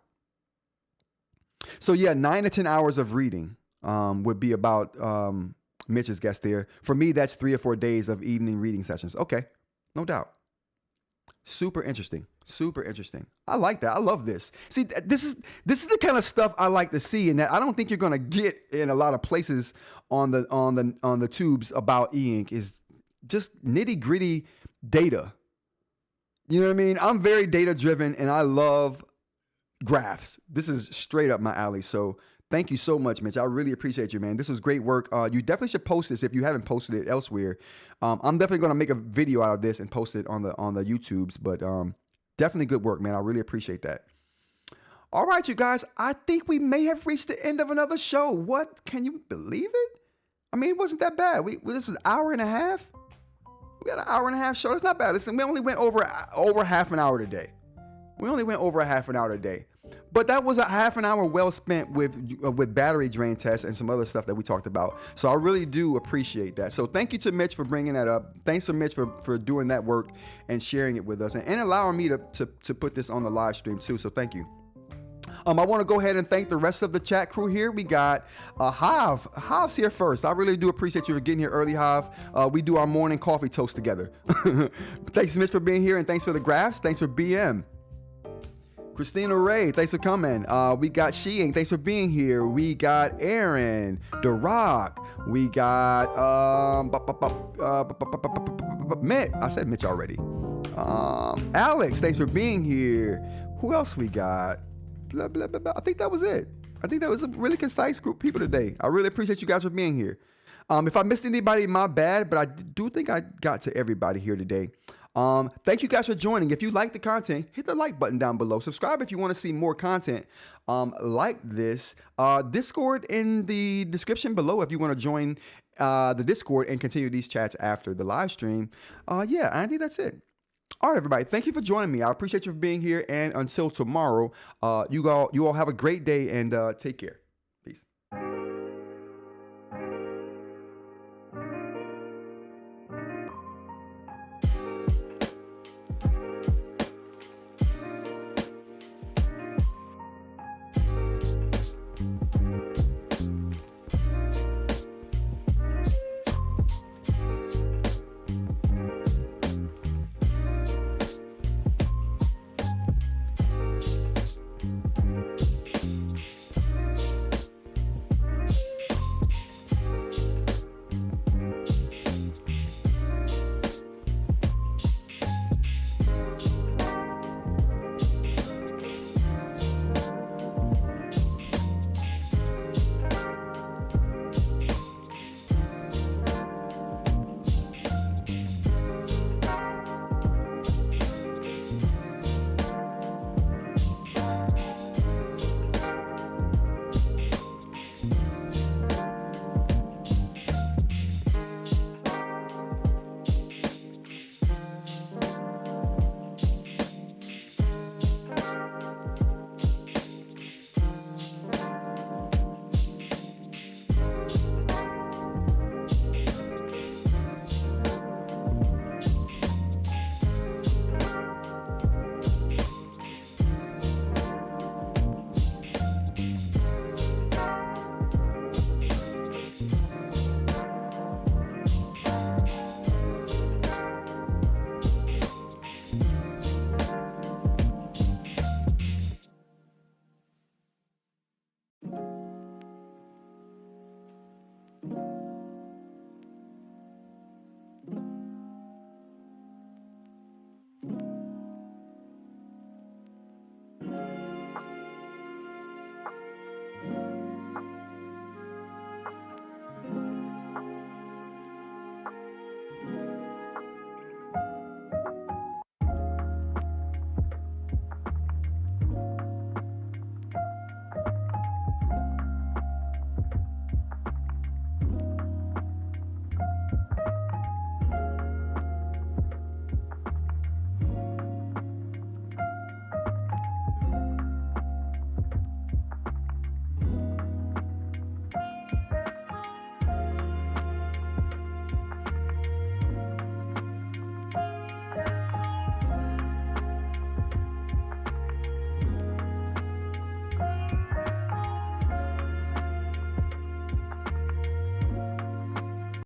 So yeah, 9 to 10 hours of reading would be about Mitch's guess there. For me, that's 3 or 4 days of evening reading sessions. Okay, no doubt. Super interesting. Super interesting. I like that. I love this. See, this is the kind of stuff I like to see, and that I don't think you're gonna get in a lot of places on the tubes about eInk. Is just nitty gritty data. You know what I mean? I'm very data driven, and I love graphs. This is straight up my alley. So thank you so much, Mitch. I really appreciate you, man. This was great work. You definitely should post this if you haven't posted it elsewhere. I'm definitely going to make a video out of this and post it on the YouTubes, but definitely good work, man. I really appreciate that. All right, you guys, I think we may have reached the end of another show. What? Can you believe it? I mean, it wasn't that bad. This is an hour and a half. We got an hour and a half show. That's not bad. Listen, we only went over half an hour today. But that was a half an hour well spent with battery drain tests and some other stuff that we talked about. So I really do appreciate that. So thank you to Mitch for bringing that up. Thanks to Mitch for doing that work and sharing it with us and allowing me to put this on the live stream too. So thank you. I want to go ahead and thank the rest of the chat crew here. We got Hav. Hav's here first. I really do appreciate you for getting here early, Hav. We do our morning coffee toast together. Thanks, Mitch, for being here, and thanks for the graphs. Thanks for BM. Christina Ray, thanks for coming. We got Sheeing, thanks for being here. We got Aaron, The Rock. We got Mitch. I said Mitch already. Alex, thanks for being here. Who else we got? Blah, blah, blah, blah. I think that was it. I think that was a really concise group of people today. I really appreciate you guys for being here. If I missed anybody, my bad, but I do think I got to everybody here today. Thank you guys for joining. If you like the content, hit the like button down below. Subscribe if you want to see more content like this. Discord in the description below if you want to join the Discord and continue these chats after the live stream. Yeah, I think that's it. All right, everybody. Thank you for joining me. I appreciate you for being here. And until tomorrow, you all have a great day and take care.